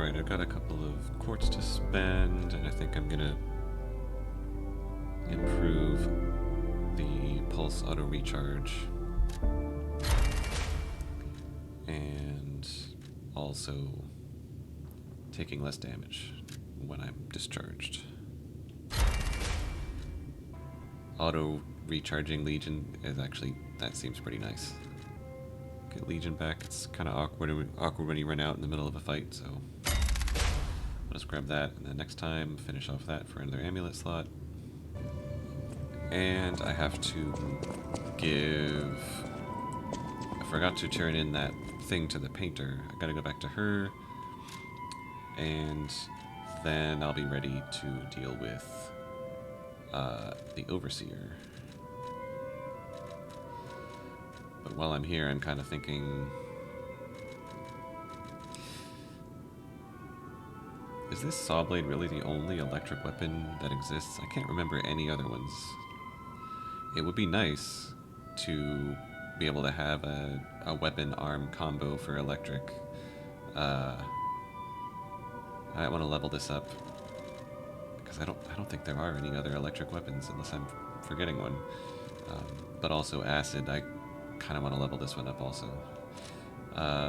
Alright, I've got a couple of quartz to spend, and I think I'm gonna improve the pulse auto recharge. And also taking less damage when I'm discharged. Auto recharging Legion is actually, that seems pretty nice. Get Legion back, it's kind of awkward when you run out in the middle of a fight, so let's grab that, and then next time finish off that for another amulet slot. And I have to give, I forgot to turn in that thing to the painter. I gotta go back to her, and then I'll be ready to deal with the Overseer. But while I'm here, I'm kind of thinking, is this saw blade really the only electric weapon that exists? I can't remember any other ones. It would be nice to be able to have a weapon arm combo for electric. I want to level this up because I don't think there are any other electric weapons unless I'm forgetting one. But also acid, I kind of want to level this one up also.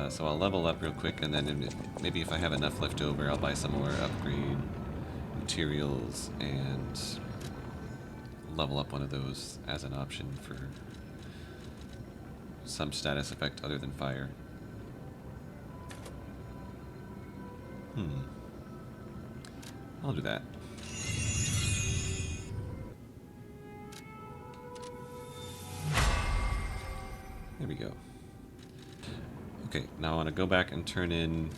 So I'll level up real quick, and then maybe if I have enough left over, I'll buy some more upgrade materials and level up one of those as an option for some status effect other than fire. I'll do that. There we go. Okay, now I want to go back and turn in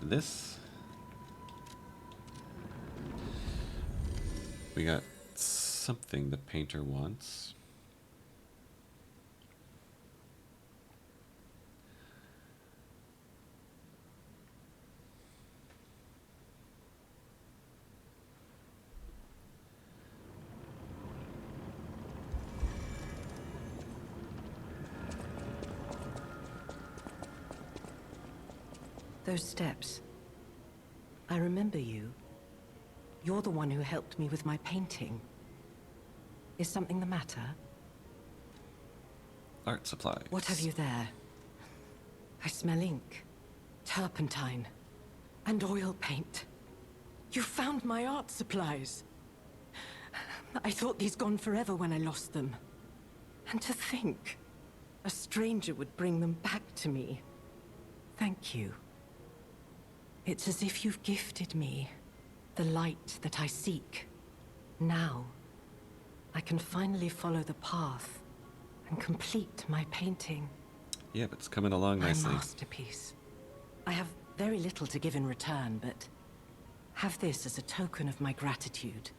this. We got something the painter wants. Those steps. I remember you. You're the one who helped me with my painting. Is something the matter? Art supplies. What have you there? I smell ink, turpentine, and oil paint. You found my art supplies. I thought these gone forever when I lost them. And to think, a stranger would bring them back to me. Thank you. It's as if you've gifted me the light that I seek. Now, I can finally follow the path and complete my painting. Yeah, but it's coming along nicely. My masterpiece. I have very little to give in return, but have this as a token of my gratitude.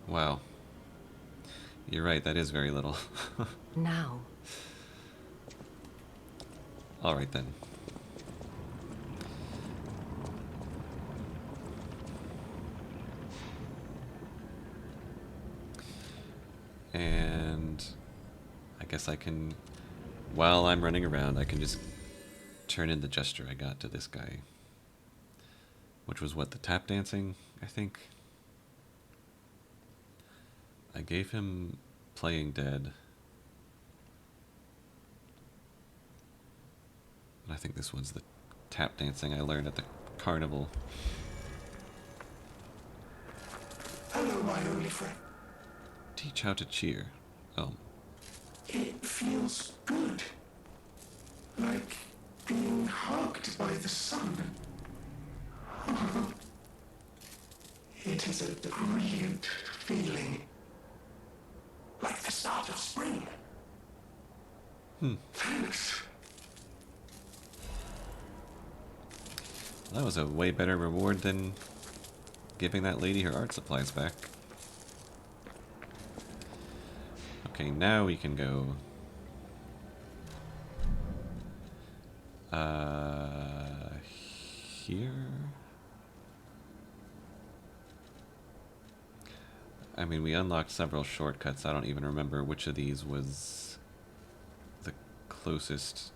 Wow. You're right, that is very little. Now. Alright then. And I guess I can, while I'm running around, I can just turn in the gesture I got to this guy. Which was what, the tap dancing, I think? I gave him Playing Dead. And I think this one's the tap dancing I learned at the carnival. Hello, my only friend. Teach how to cheer. Oh. It feels good. Like being hugged by the sun. It is a brilliant feeling. Like the start of spring. Thanks. That was a way better reward than giving that lady her art supplies back. Okay, now we can go. Here? I mean, we unlocked several shortcuts. I don't even remember which of these was the closest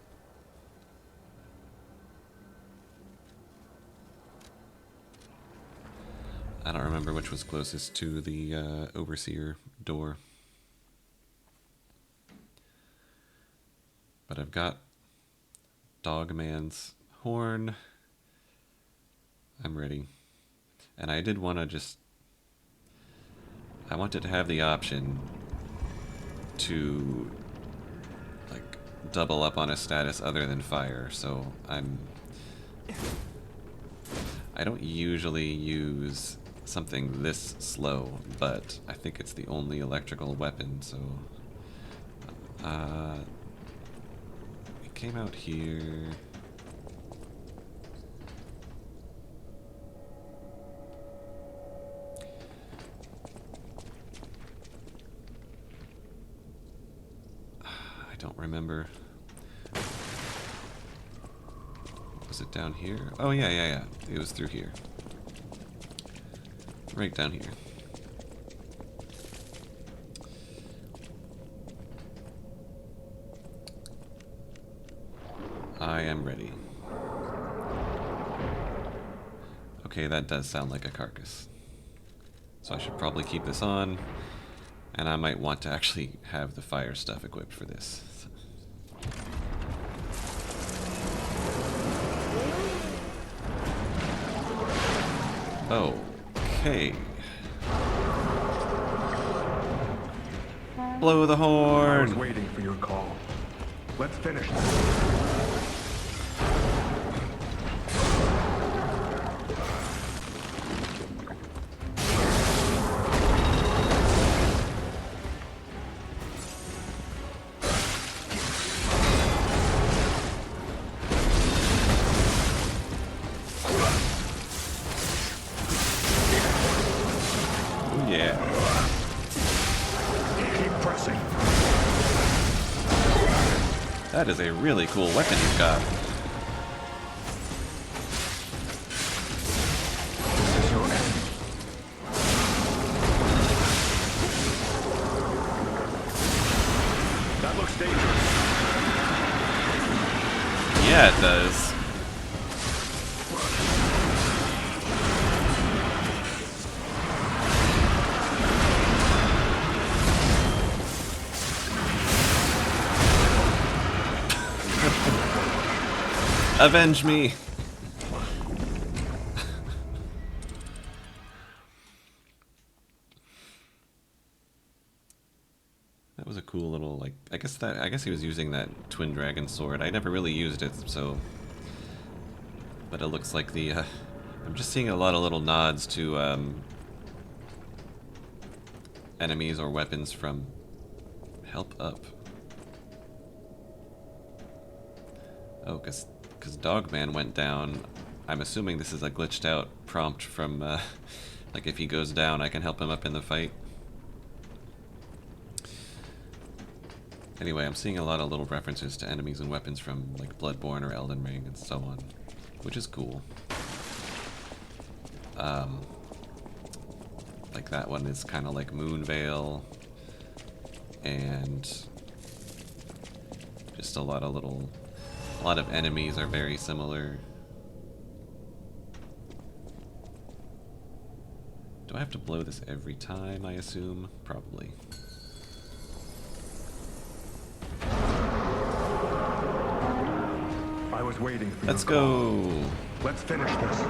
I don't remember which was closest to the Overseer door. But I've got Dogman's horn. I'm ready. And I did want to just... I wanted to have the option to, like, double up on a status other than fire, so I don't usually use something this slow, but I think it's the only electrical weapon, so... it came out here... I don't remember. Was it down here? Oh, yeah. It was through here. Right down here. I am ready. Okay, that does sound like a carcass. So I should probably keep this on. And I might want to actually have the fire stuff equipped for this. Okay. Blow the I horn! was waiting for your call. Let's finish this. Yeah. Keep pressing. That is a really cool weapon you've got. This is your end. That looks dangerous. Yeah, it does. Avenge me! That was a cool little, like, I guess he was using that twin dragon sword. I never really used it, so, but it looks like the I'm just seeing a lot of little nods to enemies or weapons from Help Up. Oh, cause Dogman went down. I'm assuming this is a glitched out prompt from, like, if he goes down, I can help him up in the fight. Anyway, I'm seeing a lot of little references to enemies and weapons from, like, Bloodborne or Elden Ring and so on, which is cool. Like, that one is kind of like Moonveil, and just a lot of enemies are very similar. Do I have to blow this every time, I assume? Probably. I was waiting for Let's your call. go! Let's finish this.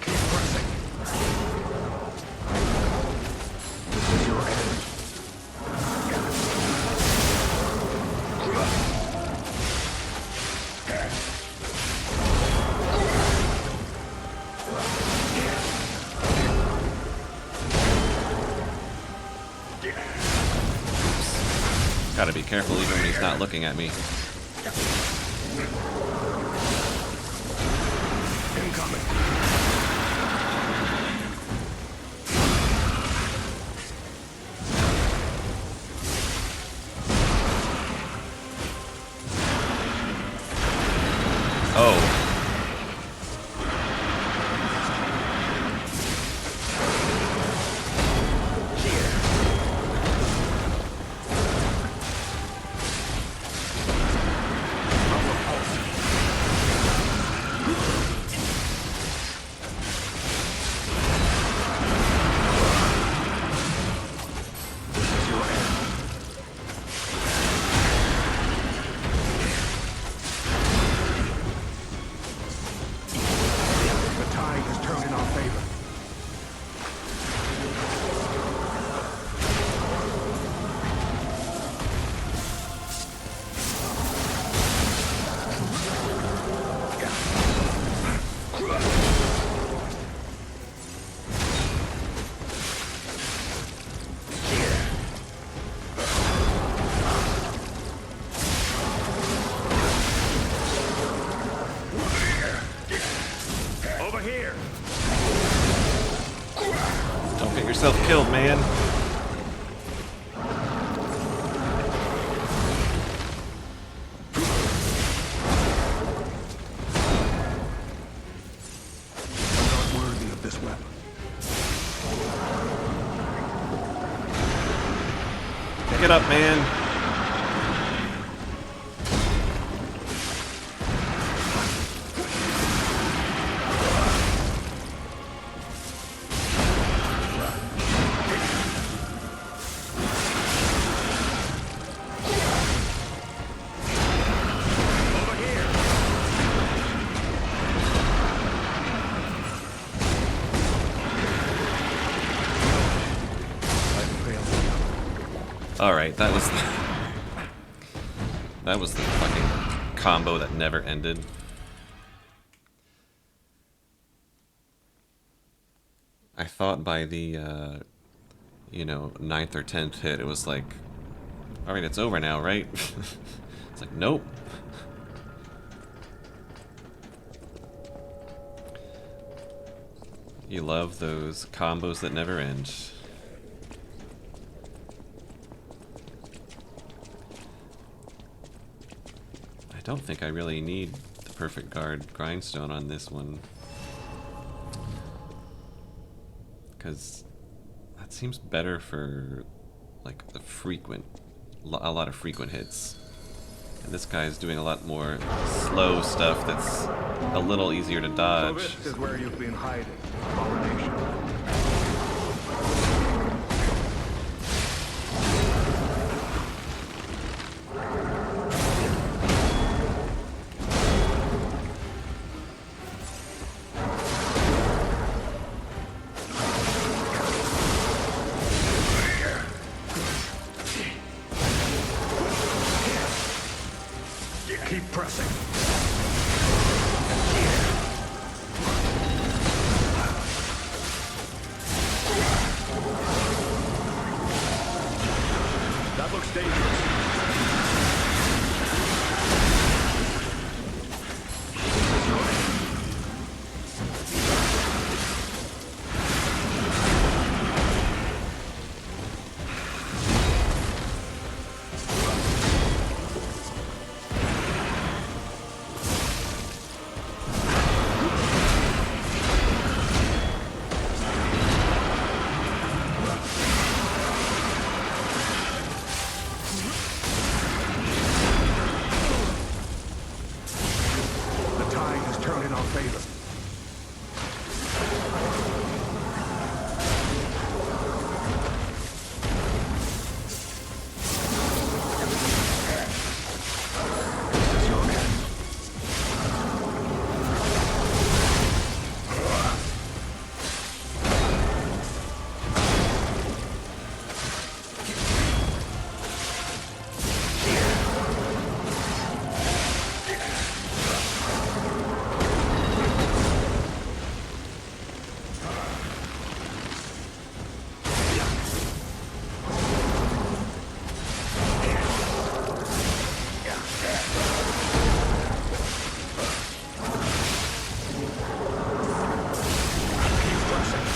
Keep pressing. This is your end. Gotta be careful even when he's not looking at me. Incoming. Oh. yourself killed, man. I'm not worthy of this weapon. Pick it up, man. Alright, that was the fucking combo that never ended. I thought by the, you know, 9th or 10th hit, it was like, alright, it's over now, right? It's like, nope. You love those combos that never end. I don't think I really need the perfect guard grindstone on this one. Because that seems better for, like, the a lot of frequent hits. And this guy's doing a lot more slow stuff that's a little easier to So dodge. this is where you've been hiding. Abomination. Keep pressing. That looks dangerous. The tide has turned in our favor. This is your end.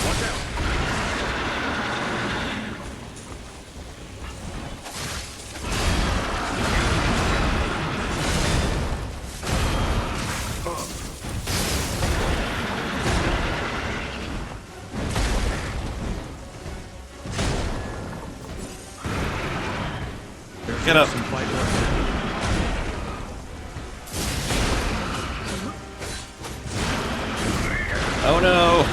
Watch out! Get up. Some fight left. Oh no!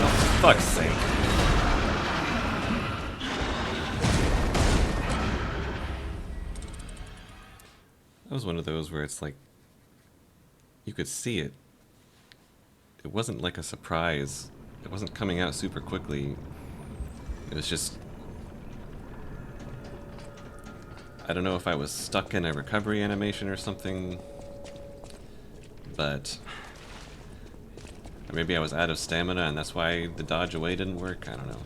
Oh, fuck's sake. That was one of those where it's like, you could see it. It wasn't like a surprise. It wasn't coming out super quickly. It was just... I don't know if I was stuck in a recovery animation or something, but... Or maybe I was out of stamina and that's why the dodge away didn't work. I don't know.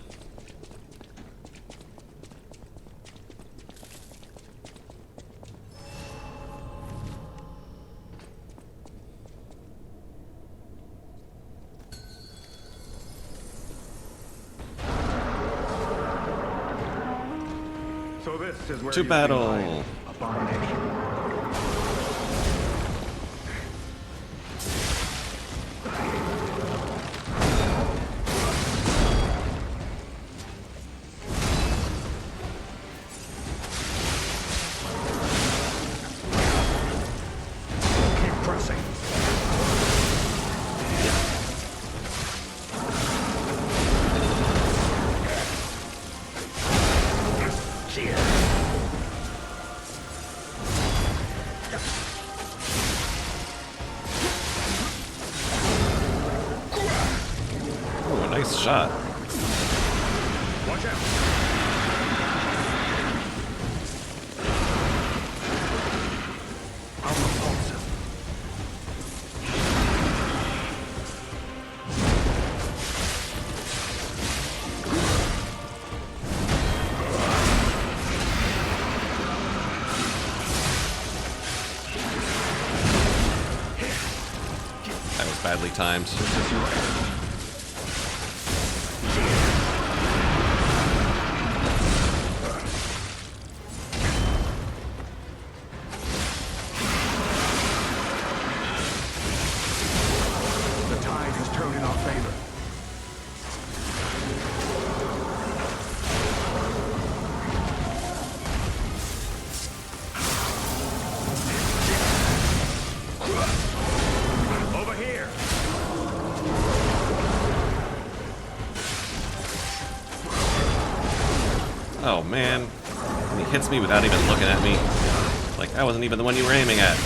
So this is where To you battle. find abomination. Keep pressing. Ooh, a nice shot. Watch out. I'll repulse him. That was badly timed. The tide has turned in our favor. Over here. Oh man. And he hits me without even looking at me. Like I wasn't even the one you were aiming at.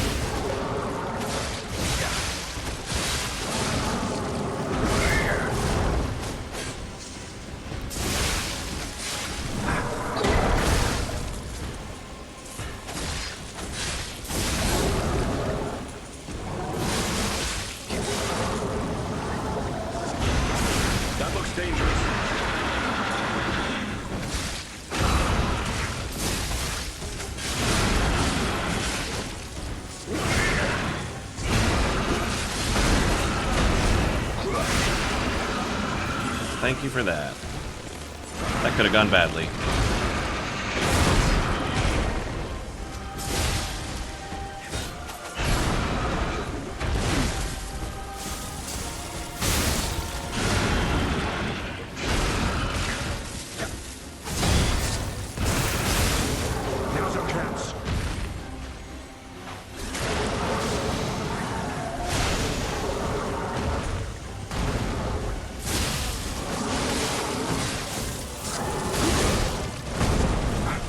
That looks dangerous. Thank you for that. That could have gone badly. Now's our chance.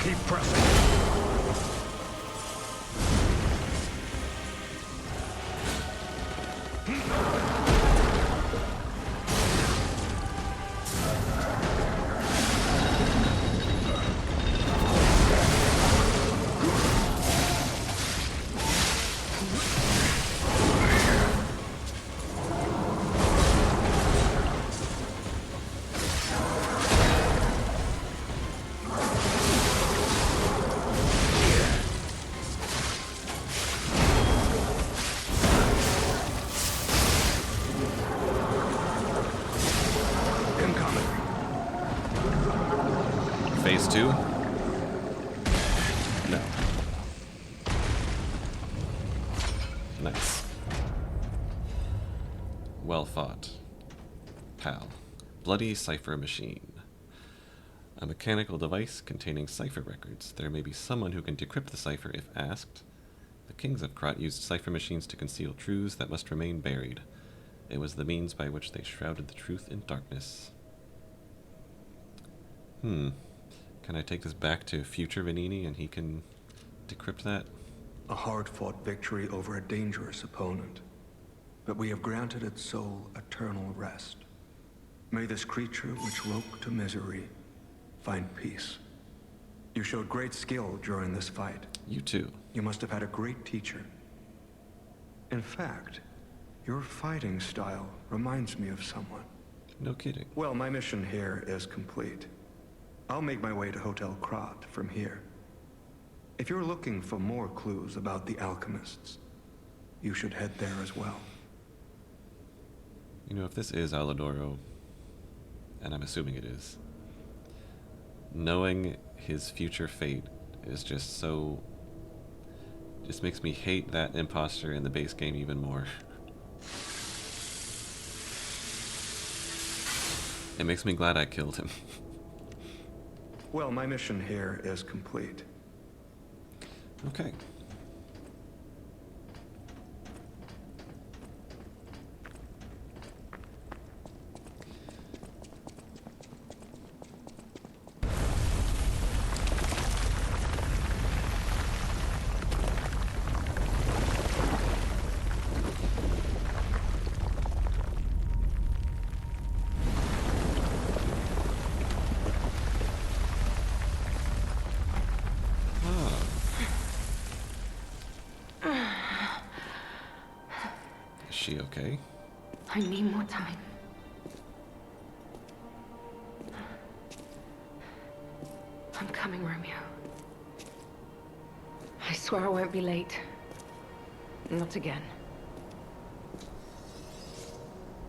Keep pressing. Incoming. Phase 2? No. Nice. Well fought. PAL. Bloody Cipher Machine. A mechanical device containing cipher records. There may be someone who can decrypt the cipher if asked. The kings of Krat used cipher machines to conceal truths that must remain buried. It was the means by which they shrouded the truth in darkness. Can I take this back to future Vanini and he can decrypt that? A hard-fought victory over a dangerous opponent. But we have granted its soul eternal rest. May this creature which woke to misery find peace. You showed great skill during this fight. You too. You must have had a great teacher. In fact, your fighting style reminds me of someone. No kidding. Well, my mission here is complete. I'll make my way to Hotel Krat from here. If you're looking for more clues about the alchemists, you should head there as well. You know, if this is Aladoro, and I'm assuming it is, Knowing his future fate is just so... just makes me hate that imposter in the base game even more. It makes me glad I killed him. Well, my mission here is complete. Okay. Is she okay? I need more time. I'm coming, Romeo. I swear I won't be late. Not again.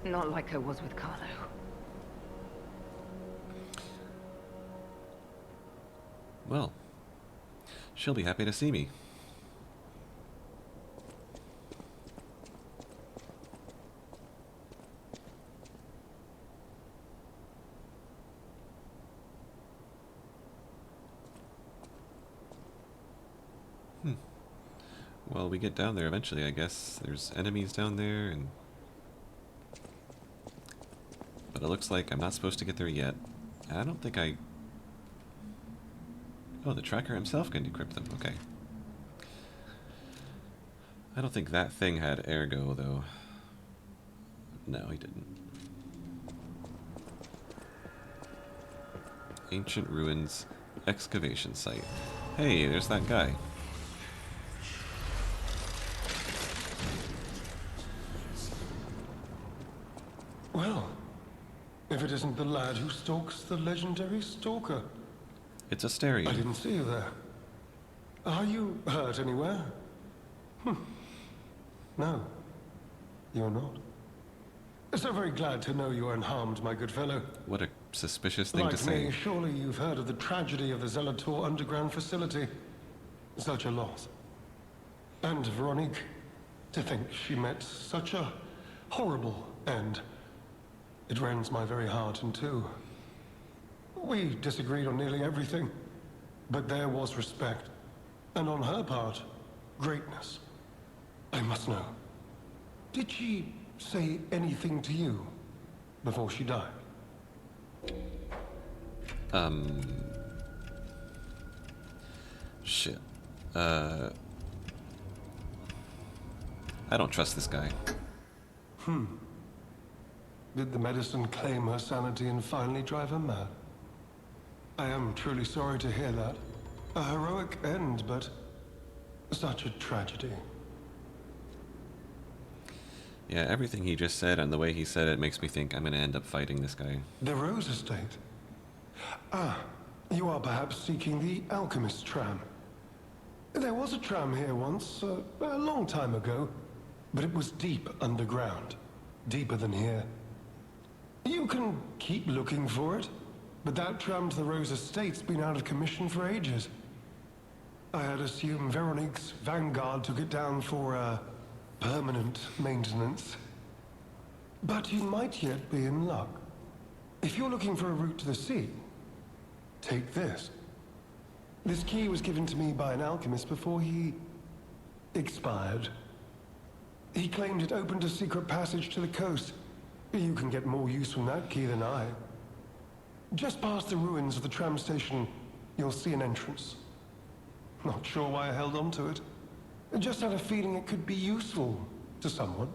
Not like I was with Carlo. Well, she'll be happy to see me. Well, we get down there eventually, I guess. There's enemies down there, and... but it looks like I'm not supposed to get there yet. I don't think I... Oh, the tracker himself can decrypt them. Okay. I don't think that thing had ergo, though. No, he didn't. Ancient ruins, excavation site. Hey, there's that guy. Well, if it isn't the lad who stalks the legendary stalker. It's a stereo. I didn't see you there. Are you hurt anywhere? No, you're not. So very glad to know you are unharmed, my good fellow. What a suspicious thing Like to say. me, surely you've heard of the tragedy of the Zelator underground facility. Such a loss. And Veronique, to think she met such a horrible end. It rends my very heart in two. We disagreed on nearly everything, but there was respect. And on her part, greatness. I must know. Did she say anything to you before she died? Shit. I don't trust this guy. Did the medicine claim her sanity and finally drive her mad? I am truly sorry to hear that. A heroic end, but such a tragedy. Yeah, everything he just said and the way he said it makes me think I'm gonna end up fighting this guy. The Rose Estate. Ah, you are perhaps seeking the Alchemist tram. There was a tram here once, a long time ago, but it was deep underground. Deeper than here. You can keep looking for it, but that tram to the Rose Estate's been out of commission for ages. I had assumed Veronique's Vanguard took it down for, permanent maintenance. But you might yet be in luck. If you're looking for a route to the sea, take this. This key was given to me by an alchemist before he expired. He claimed it opened a secret passage to the coast. You can get more use from that key than I. Just past the ruins of the tram station, you'll see an entrance. Not sure why I held on to it. I just had a feeling it could be useful to someone.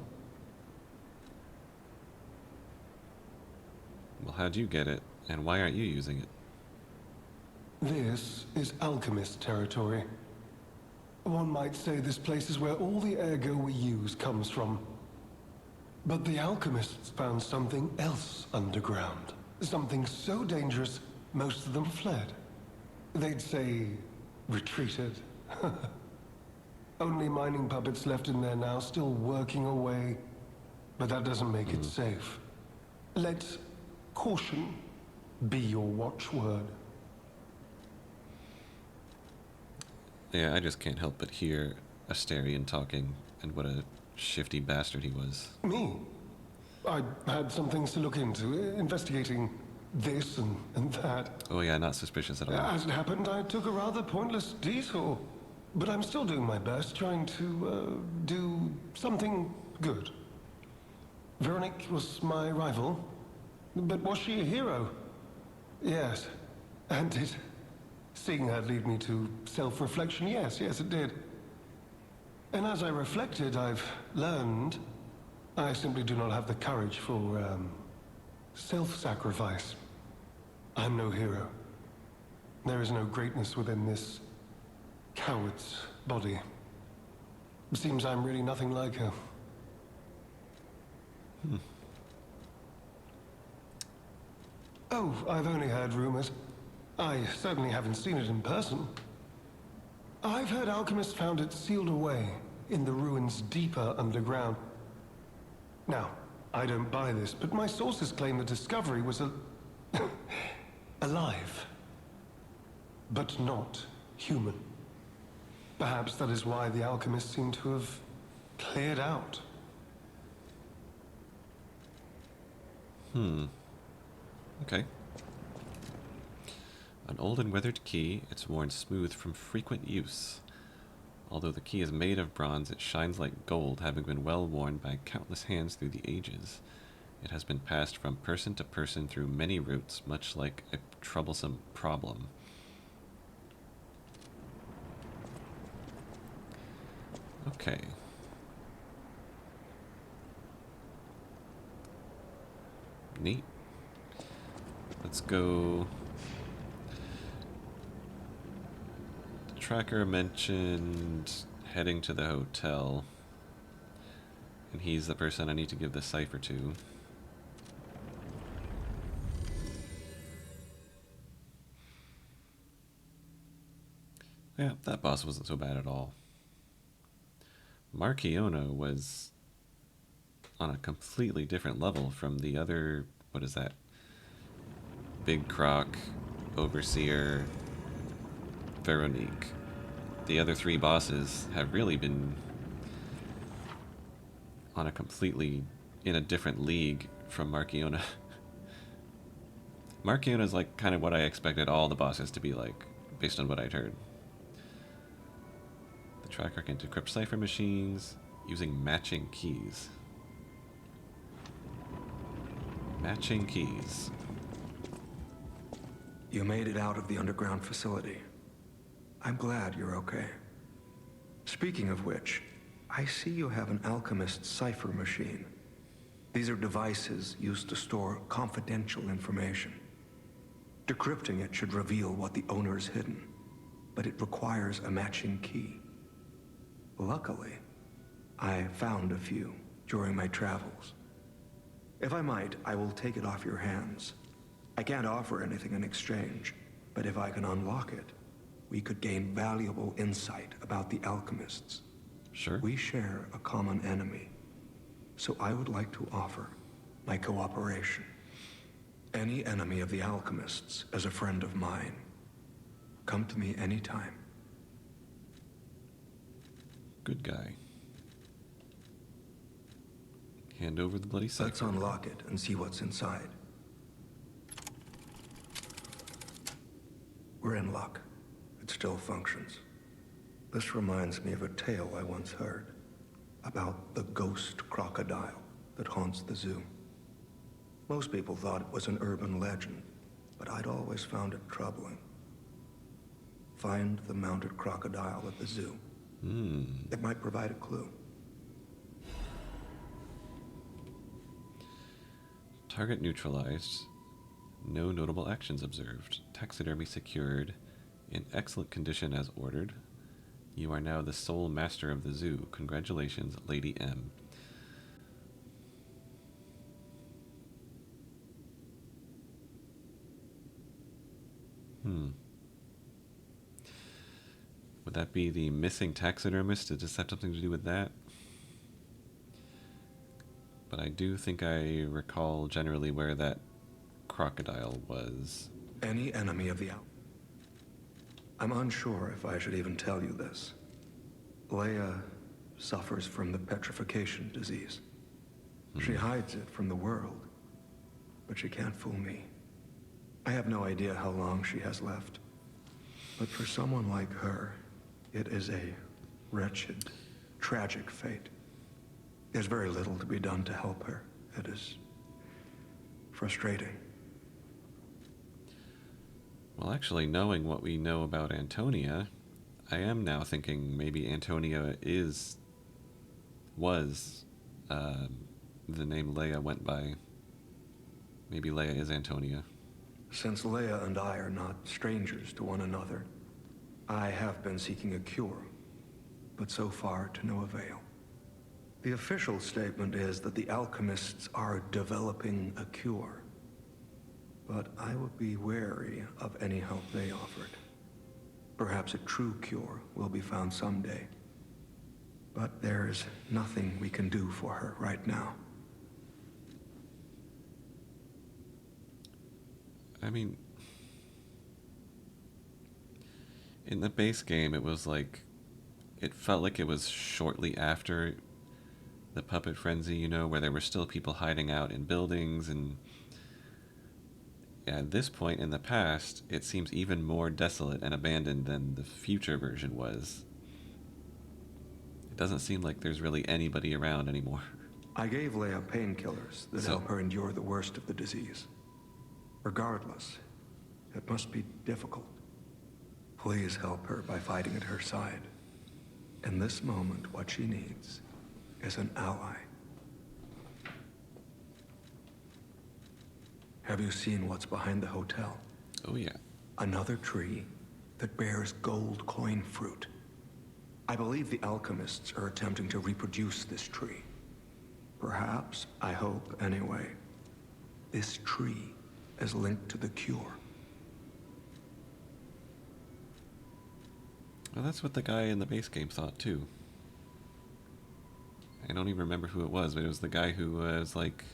Well, how'd you get it? And why aren't you using it? This is alchemist territory. One might say this place is where all the ergo we use comes from. But the alchemists found something else underground. Something so dangerous, most of them fled. They'd say, retreated. Only mining puppets left in there now, still working away. But that doesn't make it safe. Let caution be your watchword. Yeah, I just can't help but hear Asterion talking, and what a shifty bastard he was. Me? I had some things to look into, investigating this and that. Oh yeah, not suspicious at all. As it happened, I took a rather pointless detour. But I'm still doing my best, trying to do something good. Veronique was my rival, but was she a hero? Yes. And did seeing her lead me to self-reflection? Yes, it did. And as I reflected, I've learned I simply do not have the courage for, self-sacrifice. I'm no hero. There is no greatness within this coward's body. It seems I'm really nothing like her. Oh, I've only heard rumors. I certainly haven't seen it in person. I've heard alchemists found it sealed away in the ruins deeper underground. Now, I don't buy this, but my sources claim the discovery was alive, but not human. Perhaps that is why the alchemists seem to have cleared out. Okay. An old and weathered key, it's worn smooth from frequent use. Although the key is made of bronze, it shines like gold, having been well worn by countless hands through the ages. It has been passed from person to person through many routes, much like a troublesome problem. Okay. Neat. Let's go. The tracker mentioned heading to the hotel, and he's the person I need to give the cipher to. Yeah, that boss wasn't so bad at all. Marciona was on a completely different level from the other, what is that? Big Croc, Overseer, Veronique. The other three bosses have really been on a completely, in a different league from Marciona. Marciona's like kind of what I expected all the bosses to be like, based on what I'd heard. The tracker can decrypt cipher machines using matching keys. Matching keys. You made it out of the underground facility. I'm glad you're okay. Speaking of which, I see you have an alchemist cipher machine. These are devices used to store confidential information. Decrypting it should reveal what the owner's hidden, but it requires a matching key. Luckily, I found a few during my travels. If I might, I will take it off your hands. I can't offer anything in exchange, but if I can unlock it, we could gain valuable insight about the alchemists. Sure. We share a common enemy, so I would like to offer my cooperation. Any enemy of the alchemists is a friend of mine. Come to me anytime. Good guy. Hand over the bloody cipher. Let's unlock it and see what's inside. We're in luck. It still functions. This reminds me of a tale I once heard about the ghost crocodile that haunts the zoo. Most people thought it was an urban legend, but I'd always found it troubling. Find the mounted crocodile at the zoo. It might provide a clue. Target neutralized. No notable actions observed. Taxidermy secured. In excellent condition as ordered. You are now the sole master of the zoo. Congratulations, Lady M. Would that be the missing taxidermist? Did this have something to do with that? But I do think I recall generally where that crocodile was. Any enemy of the I'm unsure if I should even tell you this. Leia suffers from the petrification disease. She hides it from the world, but she can't fool me. I have no idea how long she has left. But for someone like her, it is a wretched, tragic fate. There's very little to be done to help her. It is frustrating. Well, actually, knowing what we know about Antonia, I am now thinking maybe Antonia was the name Leia went by. Maybe Leia is Antonia. Since Leia and I are not strangers to one another, I have been seeking a cure, but so far to no avail. The official statement is that the alchemists are developing a cure, but I would be wary of any help they offered. Perhaps a true cure will be found someday, but there's nothing we can do for her right now. I mean, in the base game, it was like, it felt like it was shortly after the puppet frenzy, you know, where there were still people hiding out in buildings, and at this point in the past, it seems even more desolate and abandoned than the future version was. It doesn't seem like there's really anybody around anymore. I gave Leia painkillers that So- help her endure the worst of the disease. Regardless, it must be difficult. Please help her by fighting at her side. In this moment, what she needs is an ally. Have you seen what's behind the hotel? Oh yeah. Another tree that bears gold coin fruit. I believe the alchemists are attempting to reproduce this tree. Perhaps, I hope anyway, this tree is linked to the cure. Well, that's what the guy in the base game thought too. I don't even remember who it was, but it was the guy who was like,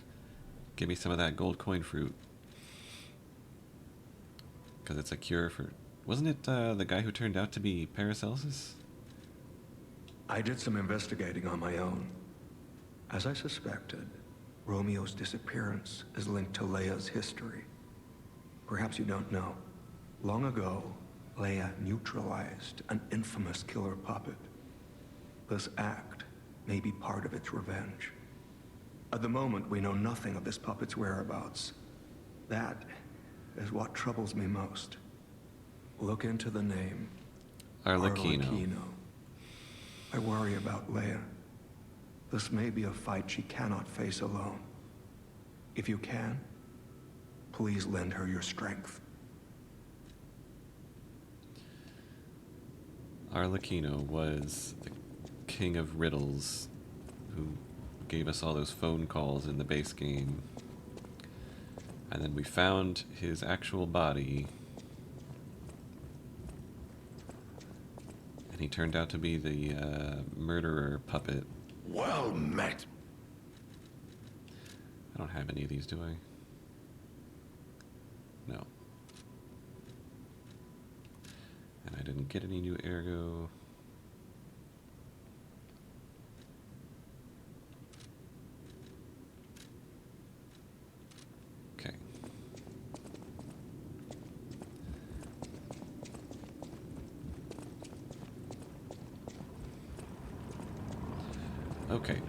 give me some of that gold coin fruit. Because it's a cure for... Wasn't it the guy who turned out to be Paracelsus? I did some investigating on my own. As I suspected, Romeo's disappearance is linked to Leia's history. Perhaps you don't know. Long ago, Leia neutralized an infamous killer puppet. This act may be part of its revenge. At the moment, we know nothing of this puppet's whereabouts. That is what troubles me most. Look into the name Arlecchino. I worry about Leia. This may be a fight she cannot face alone. If you can, please lend her your strength. Arlecchino was the king of riddles who gave us all those phone calls in the base game. And then we found his actual body. And he turned out to be the murderer puppet. Well met. I don't have any of these, do I? No. And I didn't get any new ergo. Okay. Okay.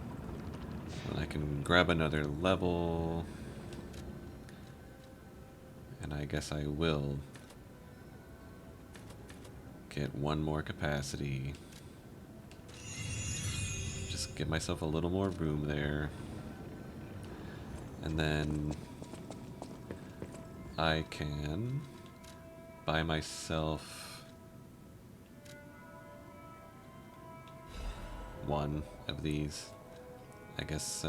Well, I can grab another level. And I guess I will get one more capacity. Just give myself a little more room there. And then I can buy myself one of these. I guess,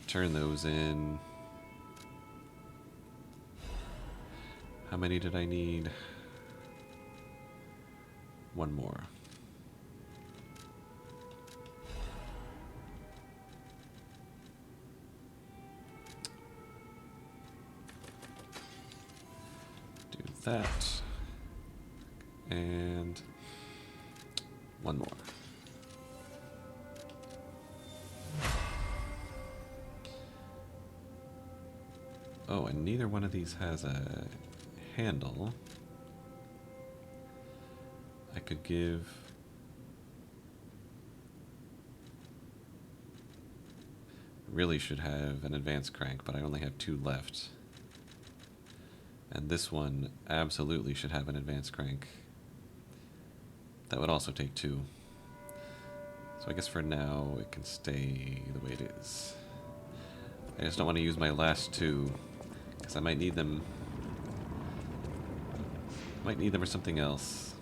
turn those in. How many did I need? One more. that. And one more. Oh, and neither one of these has a handle. I could give... Really should have an advanced crank, but I only have 2 left. And this one absolutely should have an advanced crank. That would also take 2. So I guess for now it can stay the way it is. I just don't want to use my last 2, because I might need them. Might need them for something else.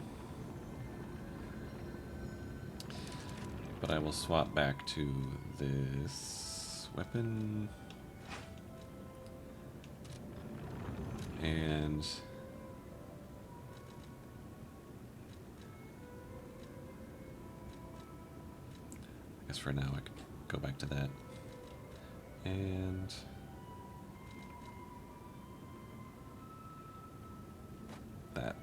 But I will swap back to this weapon. And I guess for now I could go back to that. And that.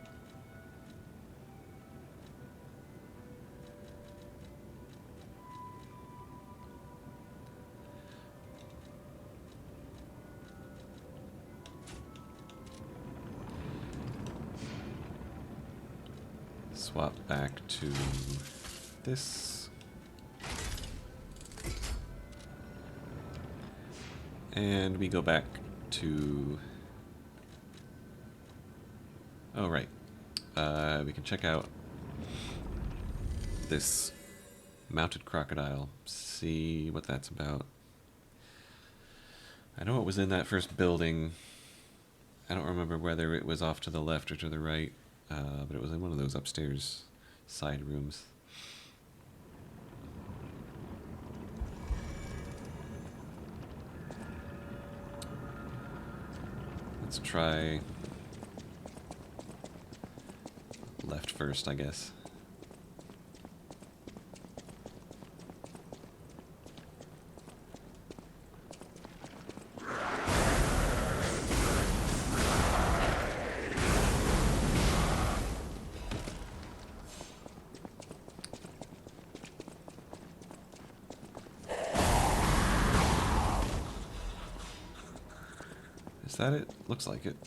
Swap back to this. And we go back to... Oh, right. We can check out this mounted crocodile, see what that's about. I know it was in that first building. I don't remember whether it was off to the left or to the right, but it was in one of those upstairs side rooms. Let's try left first, I guess. Is that it? Looks like it.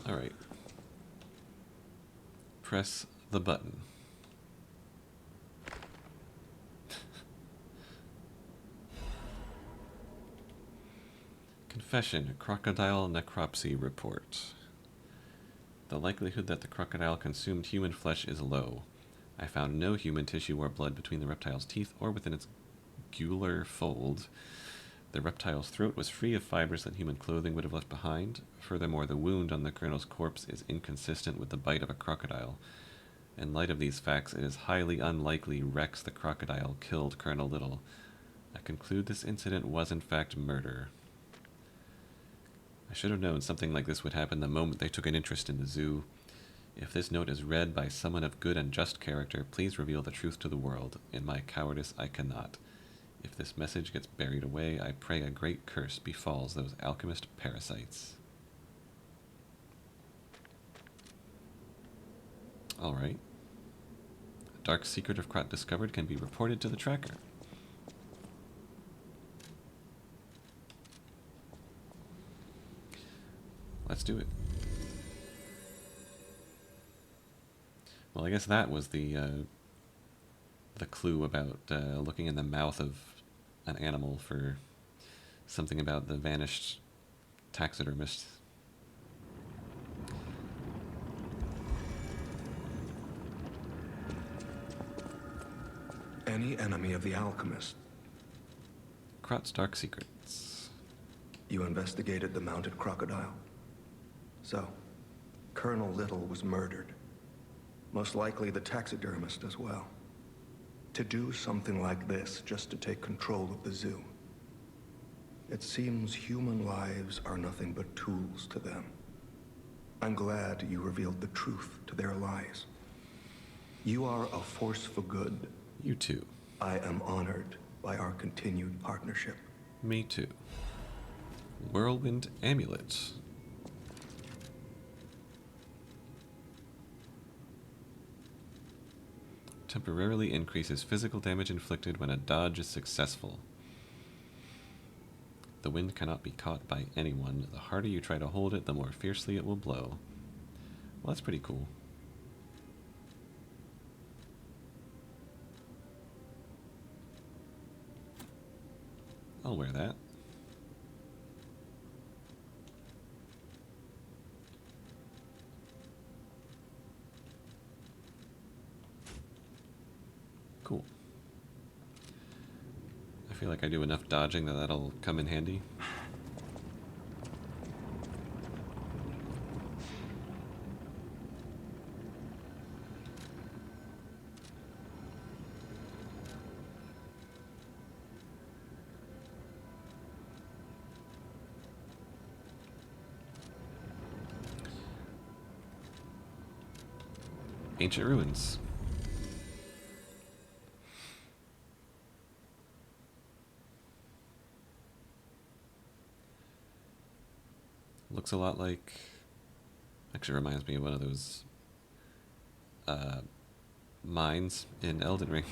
All right. Press the button. Confession, crocodile necropsy report. The likelihood that the crocodile consumed human flesh is low. I found no human tissue or blood between the reptile's teeth or within its gular fold. The reptile's throat was free of fibers that human clothing would have left behind. Furthermore, the wound on the colonel's corpse is inconsistent with the bite of a crocodile. In light of these facts, it is highly unlikely Rex the crocodile killed Colonel Little. I conclude this incident was in fact murder. I should have known something like this would happen the moment they took an interest in the zoo. If this note is read by someone of good and just character, please reveal the truth to the world. In my cowardice, I cannot. If this message gets buried away, I pray a great curse befalls those alchemist parasites. Alright. A dark secret of Krot discovered can be reported to the tracker. Let's do it. Well, I guess that was the clue about looking in the mouth of an animal for something about the vanished taxidermist. Any enemy of the alchemist? Krot's dark secrets. You investigated the mounted crocodile? So, Colonel Little was murdered. Most likely the taxidermist as well. To do something like this just to take control of the zoo. It seems human lives are nothing but tools to them. I'm glad you revealed the truth to their lies. You are a force for good. You too. I am honored by our continued partnership. Me too. Whirlwind Amulet. Temporarily increases physical damage inflicted when a dodge is successful. The wind cannot be caught by anyone. The harder you try to hold it, the more fiercely it will blow. Well, that's pretty cool. I'll wear that. Cool. I feel like I do enough dodging that that'll come in handy. Ancient ruins. Looks a lot like... Actually reminds me of one of those mines in Elden Ring.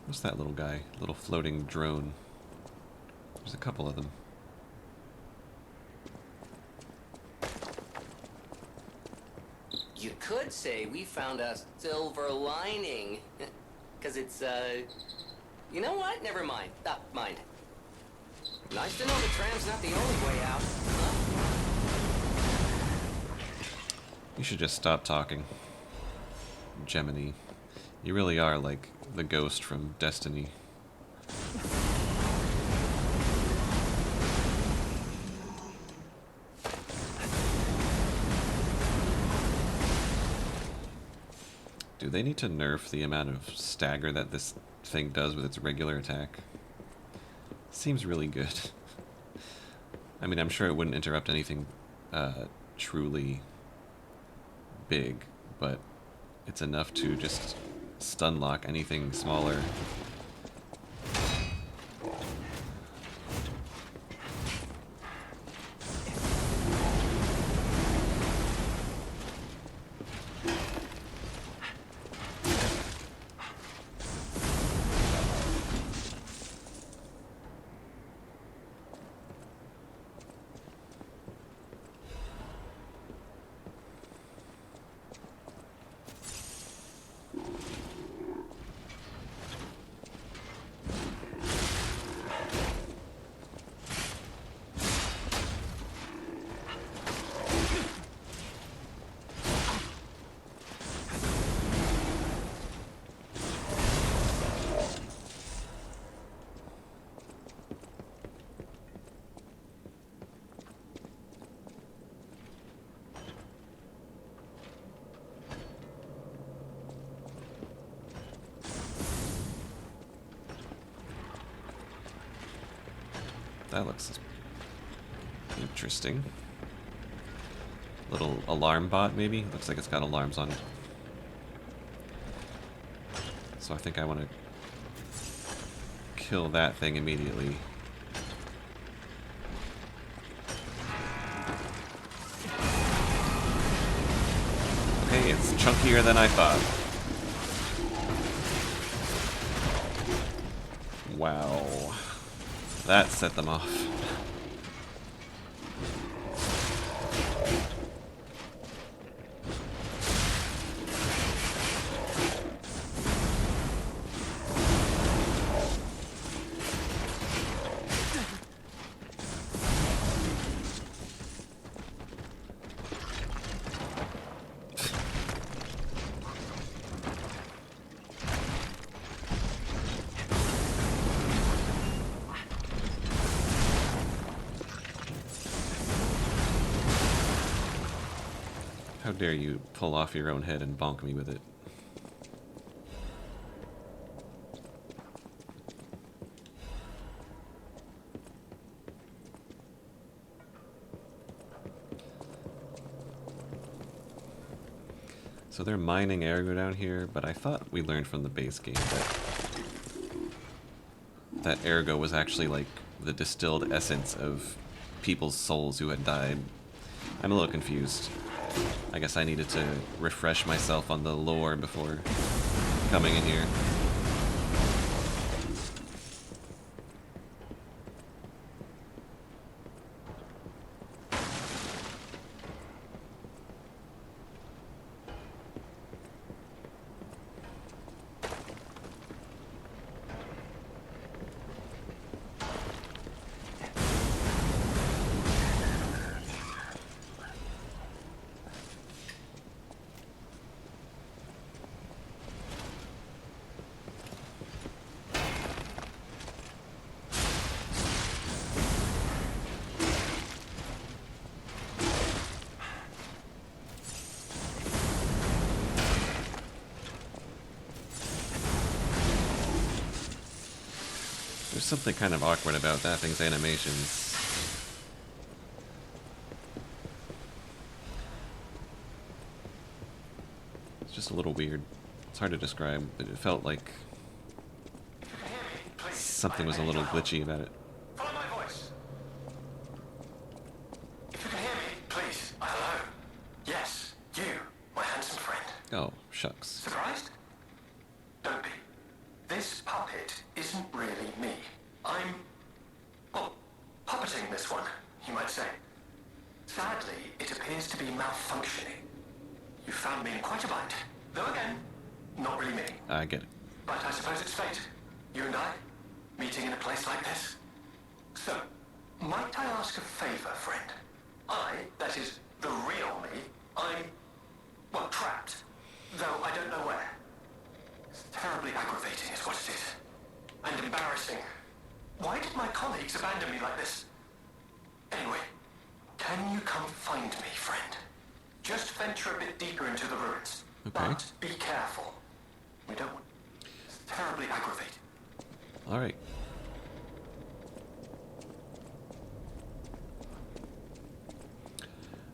What's that little guy? Little floating drone. There's a couple of them. You could say we found a silver lining. Because it's, You know what? Never mind. Mind. Nice to know the tram's not the only way out. Huh? You should just stop talking. Gemini. You really are like the ghost from Destiny. Do they need to nerf the amount of stagger that this thing does with its regular attack? Seems really good. I mean, I'm sure it wouldn't interrupt anything truly big, but it's enough to just stun lock anything smaller. That looks interesting. Little alarm bot, maybe? Looks like it's got alarms on it. So I think I want to kill that thing immediately. Okay, it's chunkier than I thought. Wow. That set them off. How dare you pull off your own head and bonk me with it? So they're mining ergo down here, but I thought we learned from the base game that ergo was actually like the distilled essence of people's souls who had died. I'm a little confused. I guess I needed to refresh myself on the lore before coming in here. There's something kind of awkward about that thing's animations. It's just a little weird. It's hard to describe, but it felt like something was a little glitchy about it. Follow my voice. If you can hear me, please. Hello. Yes, you, my handsome friend. Oh, shucks. Surprised? Don't be. This puppet isn't really me. I'm, well, puppeting this one, you might say. Sadly, it appears to be malfunctioning. You found me in quite a bind. Though again, not really me. I get it. But I suppose it's fate. You and I, meeting in a place like this. So, might I ask a favor, friend? That is, the real me, I'm, well, trapped. Though I don't know where. It's terribly aggravating is what it is. And embarrassing. Why did my colleagues abandon me like this? Anyway, can you come find me, friend? Just venture a bit deeper into the ruins. Okay. But be careful. We don't want... It's terribly aggravating. Alright.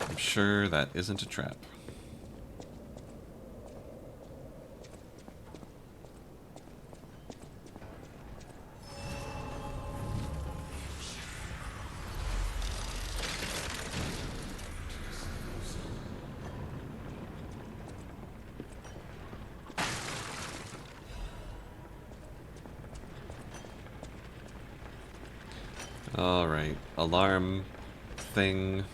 I'm sure that isn't a trap. Alright, alarm thing.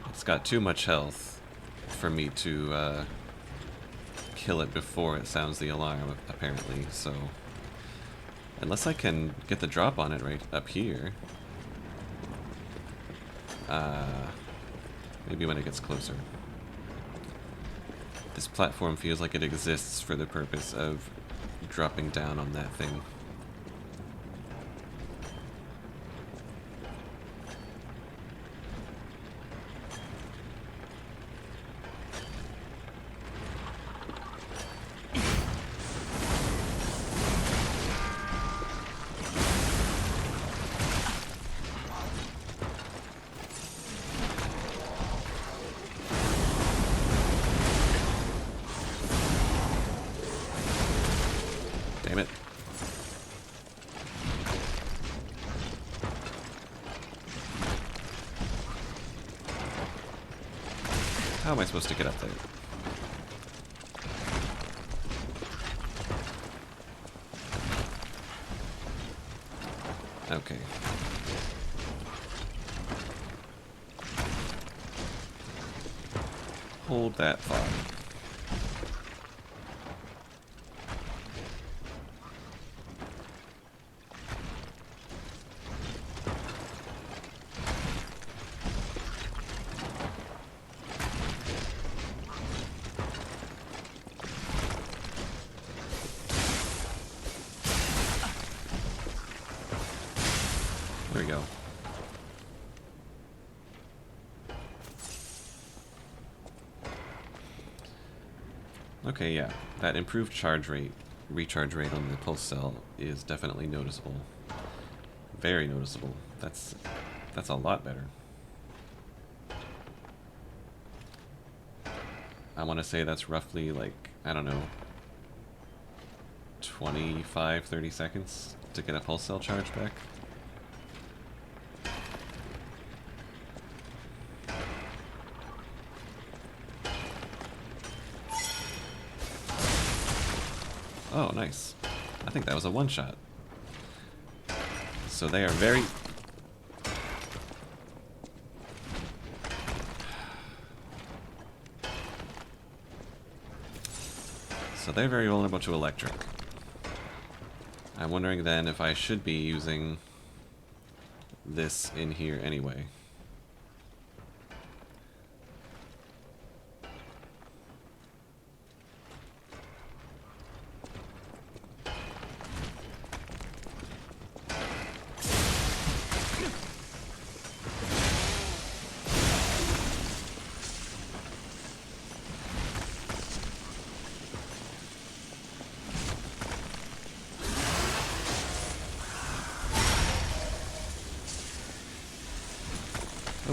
It's got too much health for me to kill it before it sounds the alarm, apparently, so... Unless I can get the drop on it right up here. Maybe when it gets closer. This platform feels like it exists for the purpose of dropping down on that thing. Damn it. How am I supposed to get up there? Okay. Hold that thought. There we go. Okay, yeah. That improved charge rate, recharge rate on the pulse cell is definitely noticeable. Very noticeable. That's a lot better. I want to say that's roughly like, I don't know, 25, 30 seconds to get a pulse cell charge back. Oh, nice. I think that was a one-shot. So they are very... So they're very vulnerable to electric. I'm wondering then if I should be using this in here anyway.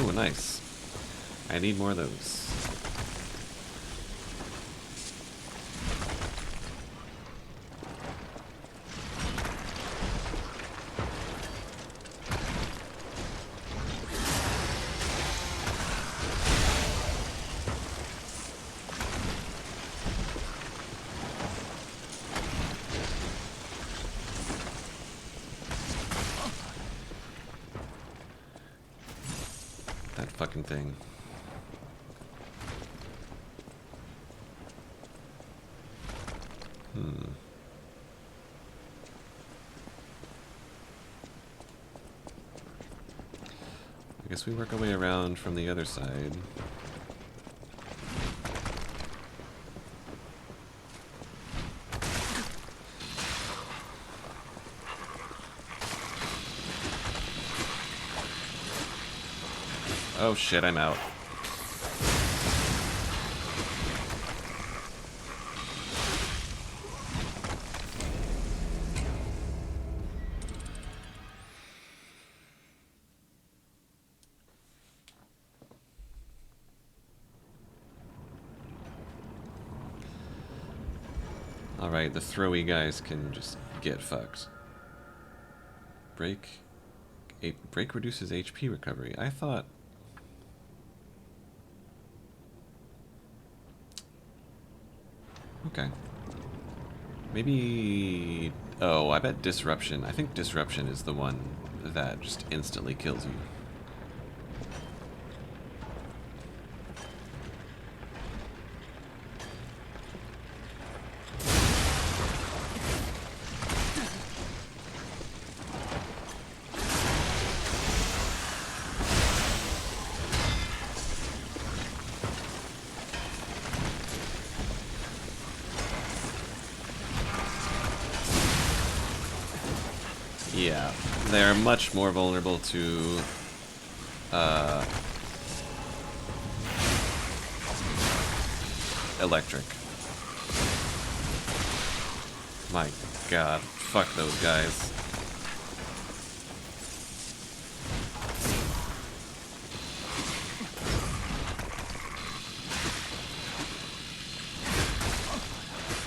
Oh, nice. I need more of those. That fucking thing. I guess we work our way around from the other side. Oh shit, I'm out. Alright, the throwy guys can just get fucked. Break reduces HP recovery. I thought... Okay. Maybe... Oh, I bet disruption. I think disruption is the one that just instantly kills you. Yeah, they're much more vulnerable to electric. My god, fuck those guys.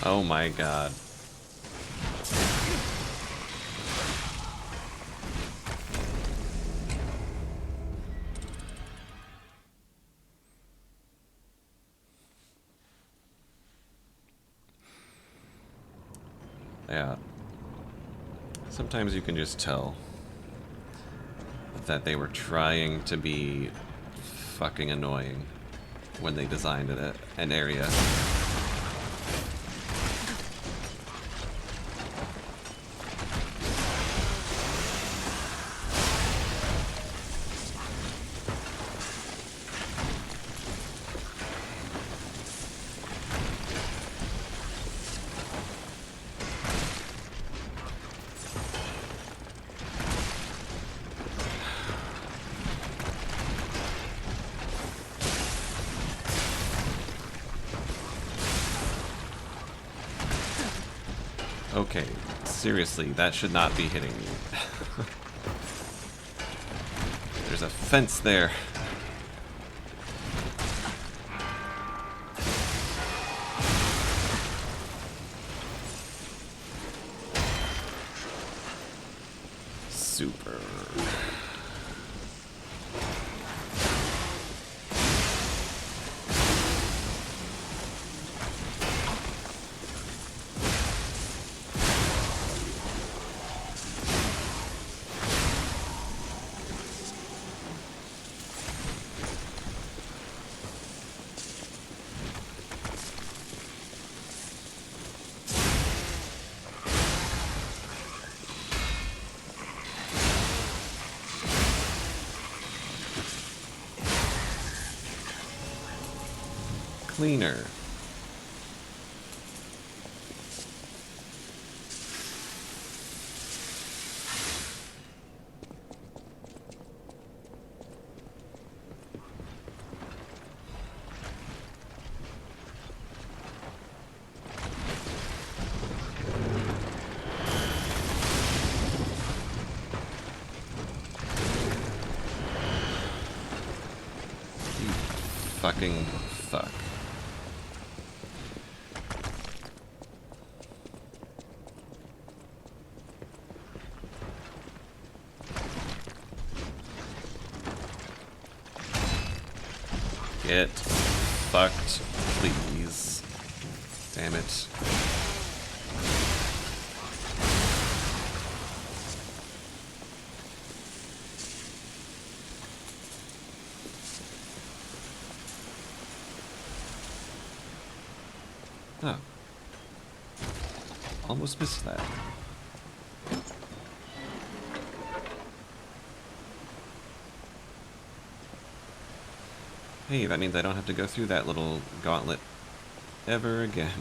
Oh my god. Yeah. Sometimes you can just tell that they were trying to be fucking annoying when they designed an area. Okay, seriously, that should not be hitting me. There's a fence there. Super. Cleaner. You fucking fuck. Get fucked, please. Damn it. Oh. Almost missed that. Hey, that means I don't have to go through that little gauntlet ever again.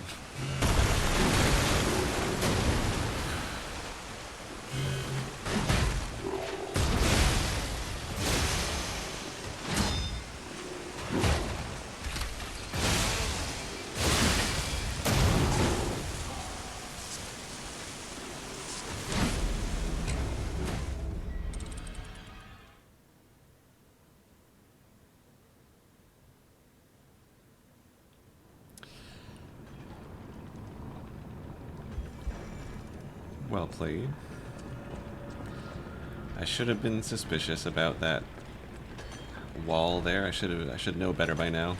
Well played. I should have been suspicious about that wall there. I should know better by now.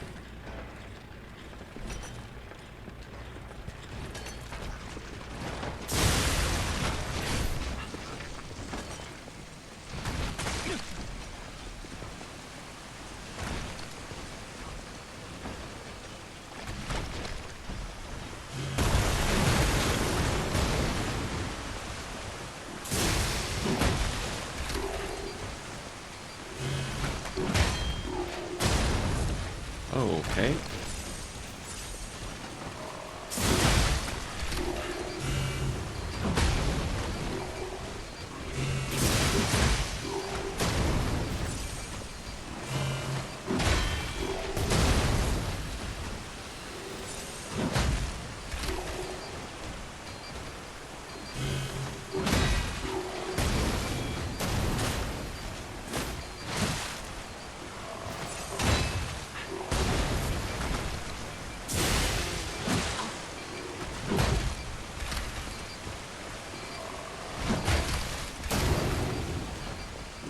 Okay.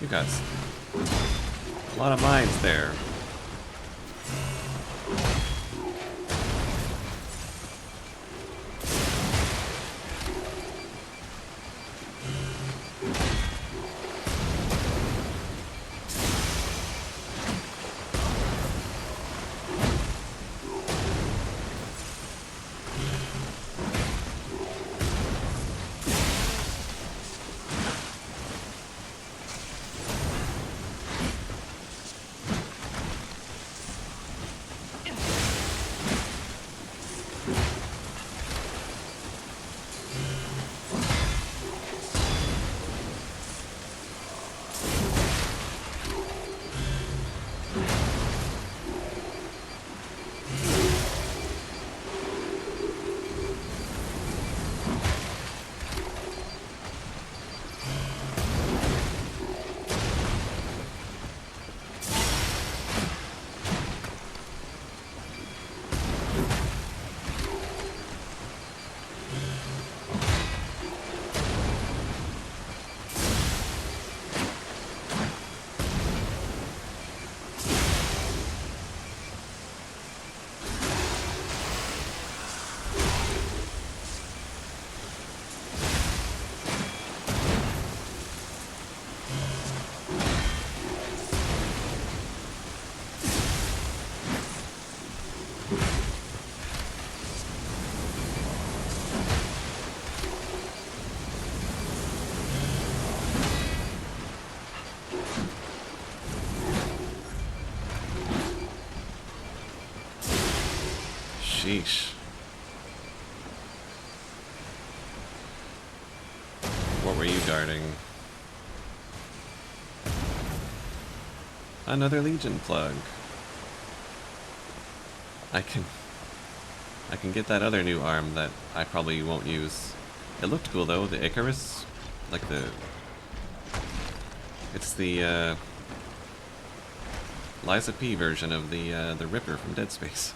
You guys, a lot of mines there. Sheesh. What were you guarding? Another Legion plug. I can get that other new arm that I probably won't use. It looked cool though, the Icarus. Like it's the Liza P version of the Ripper from Dead Space.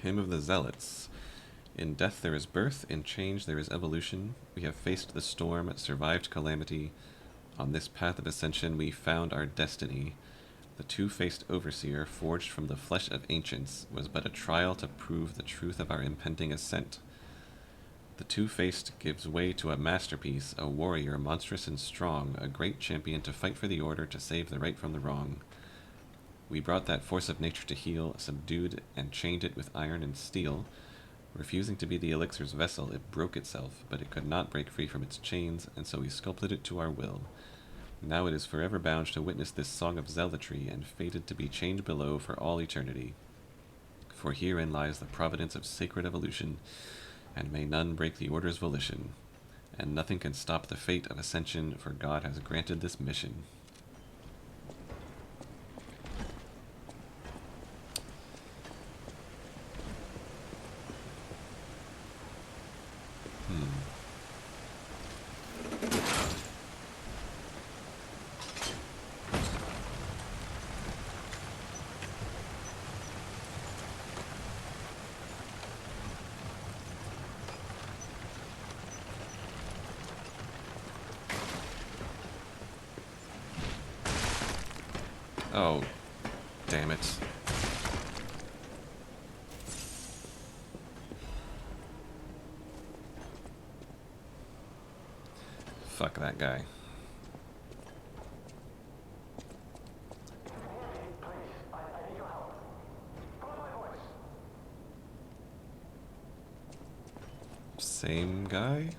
Hymn of the Zealots. In death there is birth, in change there is evolution. We have faced the storm, survived calamity. On this path of ascension we found our destiny. The two-faced overseer, forged from the flesh of ancients, was but a trial to prove the truth of our impending ascent. The two-faced gives way to a masterpiece, a warrior monstrous and strong, a great champion to fight for the order, to save the right from the wrong. We brought that force of nature to heal, subdued and chained it with iron and steel. Refusing to be the elixir's vessel, it broke itself, but it could not break free from its chains, and so we sculpted it to our will. Now it is forever bound to witness this song of zealotry, and fated to be chained below for all eternity. For herein lies the providence of sacred evolution, and may none break the order's volition. And nothing can stop the fate of ascension, for God has granted this mission. Oh, damn it. Fuck that guy. Same guy?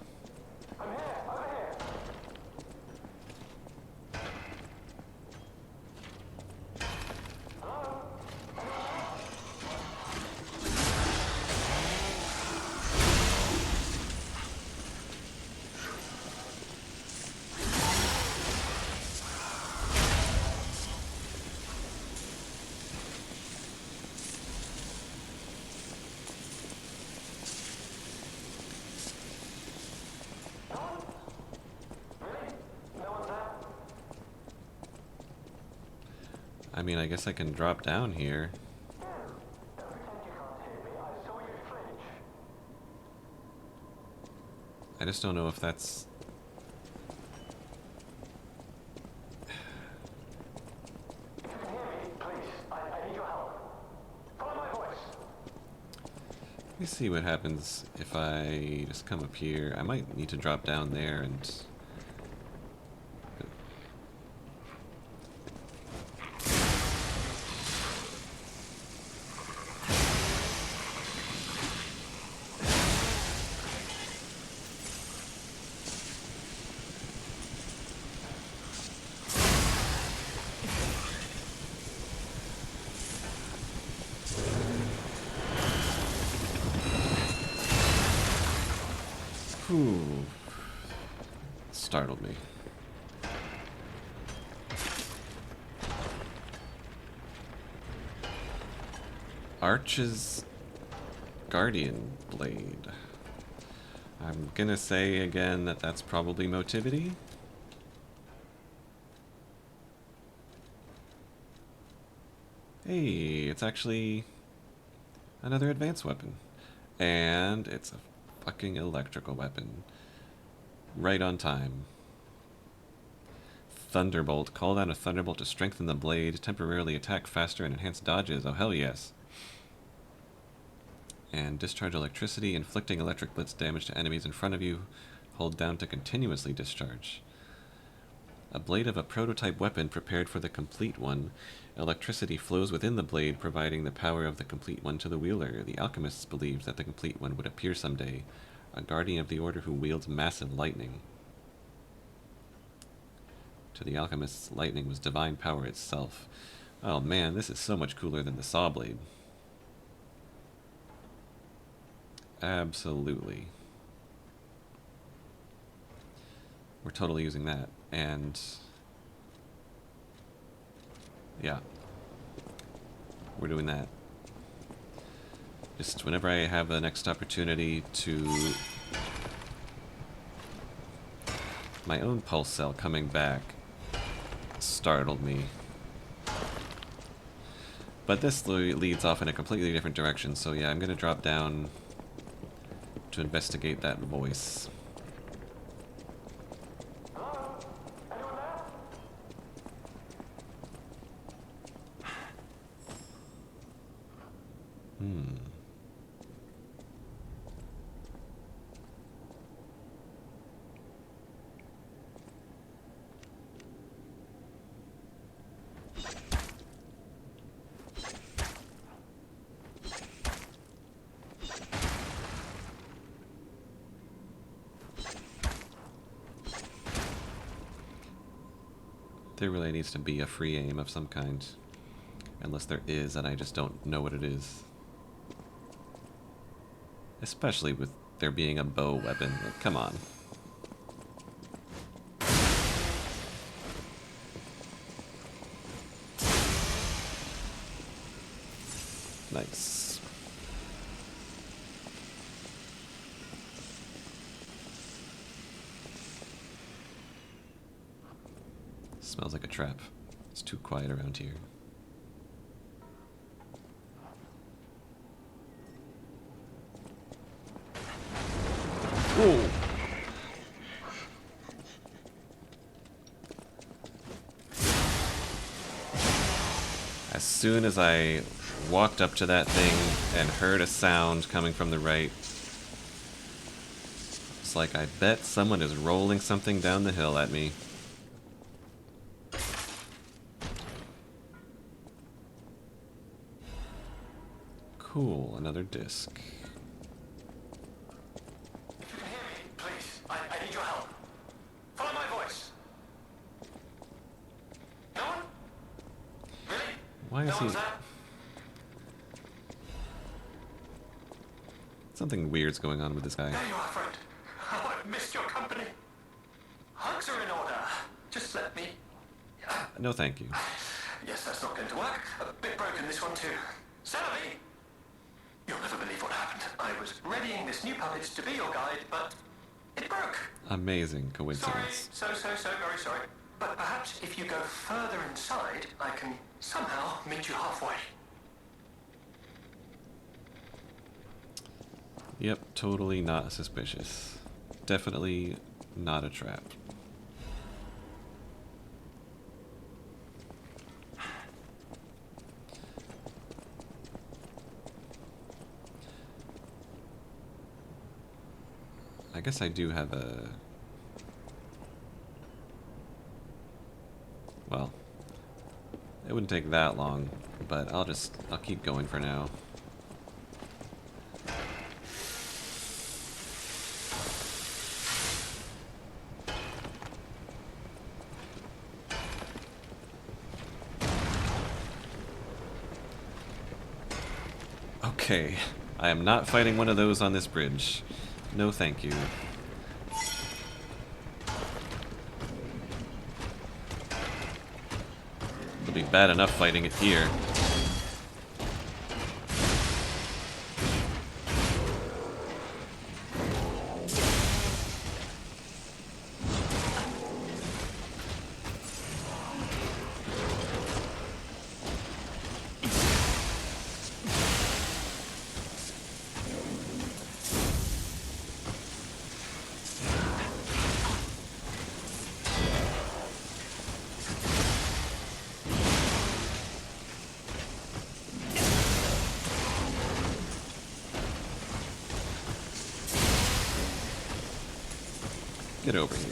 I mean, I guess I can drop down here. I just don't know if that's... Let me see what happens if I just come up here. I might need to drop down there and... Whew. Startled me. Arch's Guardian Blade. I'm gonna say again that that's probably motivity. Hey, it's actually another advanced weapon. And it's a fucking electrical weapon. Right on time. Thunderbolt. Call down a Thunderbolt to strengthen the blade, temporarily attack faster, and enhance dodges. Oh, hell yes. And discharge electricity, inflicting electric blitz damage to enemies in front of you. Hold down to continuously discharge. A blade of a prototype weapon prepared for the complete one. Electricity flows within the blade, providing the power of the complete one to the wielder. The alchemists believed that the complete one would appear someday. A guardian of the order who wields massive lightning. To the alchemists, lightning was divine power itself. Oh man, this is so much cooler than the saw blade. Absolutely. We're totally using that. And yeah, we're doing that. Just whenever I have the next opportunity to... My own pulse cell coming back startled me. But this leads off in a completely different direction, so yeah, I'm gonna drop down to investigate that voice. There really needs to be a free aim of some kind. Unless there is, and I just don't know what it is. Especially with there being a bow weapon. Like, come on. Nice. Smells like a trap. It's too quiet around here. Whoa! As soon as I walked up to that thing and heard a sound coming from the right, it's like, I bet someone is rolling something down the hill at me. Cool, another disc. If you can hear me, please, I need your help. Follow my voice. No one? Really? Why is No he... one's there? Something weird's going on with this guy. There you are, friend. Oh, I've missed your company. Hugs are in order. Just let me... No thank you. Yes, that's not going to work. A bit broken, this one too. Celebi! You'll never believe what happened. I was readying this new puppet to be your guide, but it broke. Amazing Sorry, coincidence. so very sorry. But perhaps if you go further inside, I can somehow meet you halfway. Yep, totally not suspicious. Definitely not a trap. I guess I do have a... Well, it wouldn't take that long, but I'll keep going for now. Okay, I am not fighting one of those on this bridge. No thank you. It'll be bad enough fighting it here. Get over here.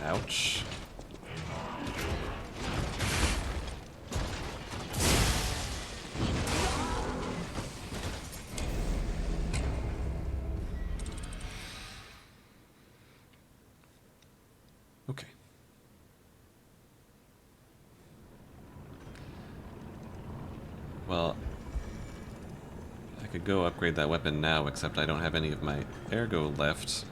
Ouch. Okay. Well, I could go upgrade that weapon now, except I don't have any of my ergo left.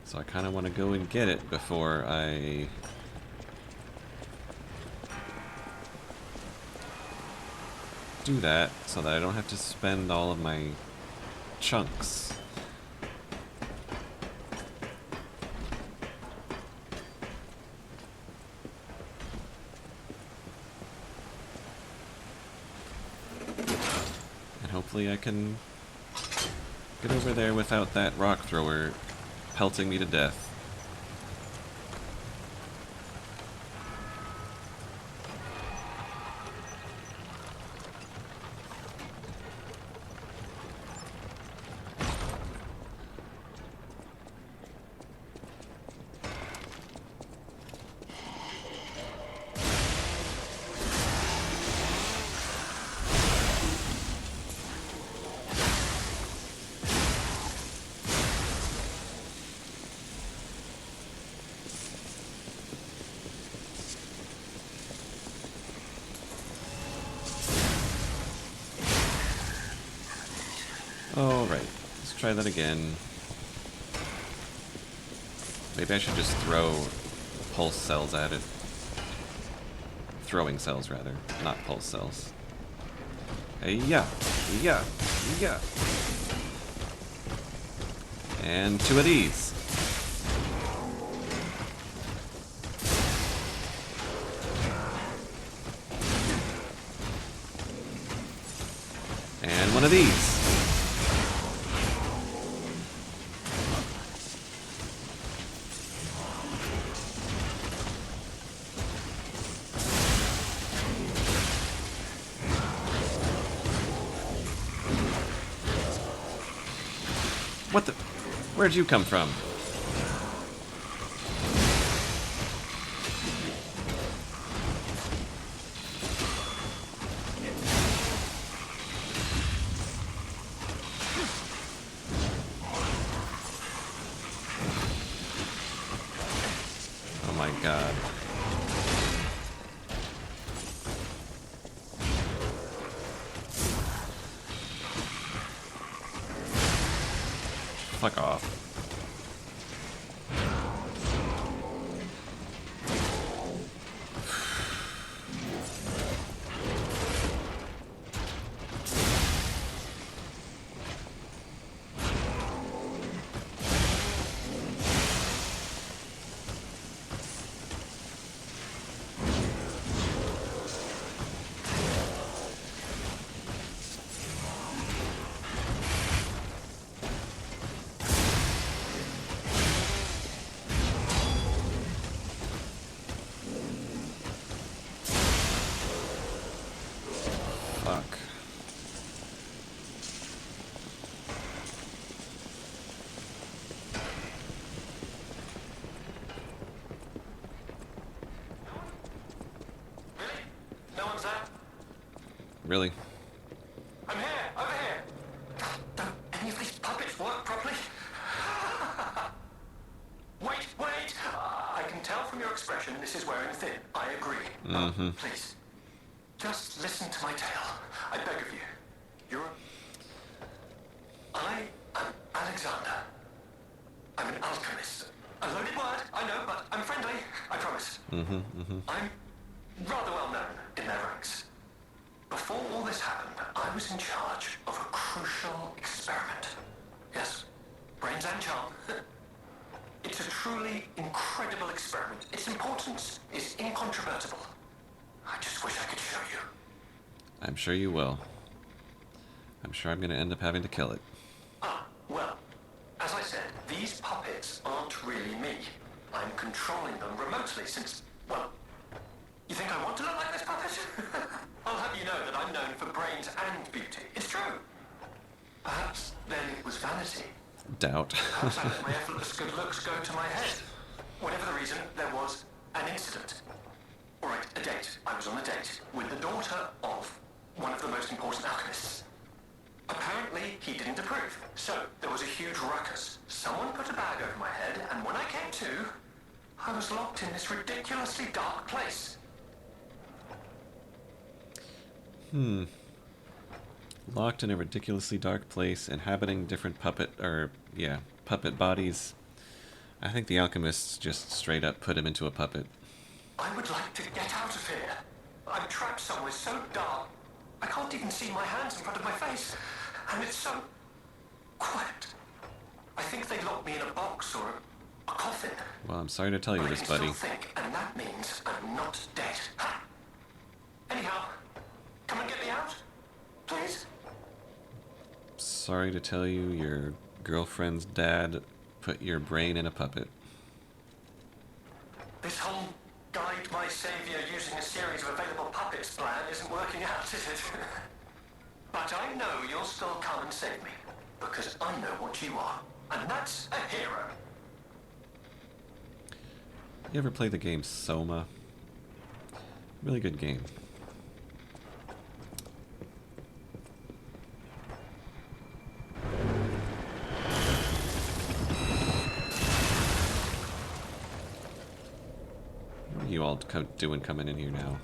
So I kind of want to go and get it before I do that, so that I don't have to spend all of my chunks. And hopefully I can get over there without that rock thrower pelting me to death. Alright, let's try that again. Maybe I should just throw pulse cells at it. Throwing cells, rather, not pulse cells. Hey, yeah. And 2 of these. And 1 of these. What the? Where'd you come from? Oh my god. Fuck off. Fuck. Really? No one's there? Really? I'm here, over here. Don't any of these puppets work properly? Wait. I can tell from your expression this is wearing thin. I agree. But please, just listen to my tale. I beg of you. I am Alexander. I'm an alchemist. A loaded word, I know, but I'm friendly. I promise. I'm rather well known in their ranks. Before all this happened, I was in charge of a crucial experiment. Yes, brains and charm. It's a truly incredible experiment. Its importance is incontrovertible. I just wish I could show you. I'm sure you will. I'm sure I'm gonna end up having to kill it. Well, as I said, these puppets aren't really me. I'm controlling them remotely since, well, you think I want to look like this puppet? was vanity. Doubt. Perhaps I let my effortless good looks go to my head. Whatever the reason, there was an incident. All right, a date. I was on a date with the daughter of one of the most important alchemists. Apparently, he didn't approve. So, there was a huge ruckus. Someone put a bag over my head, and when I came to, I was locked in this ridiculously dark place. Locked in a ridiculously dark place, inhabiting different puppet bodies. I think the alchemists just straight up put him into a puppet. I would like to get out of here. I'm trapped somewhere so dark, I can't even see my hands in front of my face. And it's so quiet. I think they locked me in a box or a coffin. Well, I'm sorry to tell you But this, I can buddy. still think, and that means I'm not dead. Ha! Anyhow, come and get me out, please. Sorry to tell you, your girlfriend's dad put your brain in a puppet. This whole guide my savior using a series of available puppets plan isn't working out, is it? But I know you'll still come and save me, because I know what you are, and that's a hero. You ever play the game Soma? Really good game. What are you all doing coming in here now?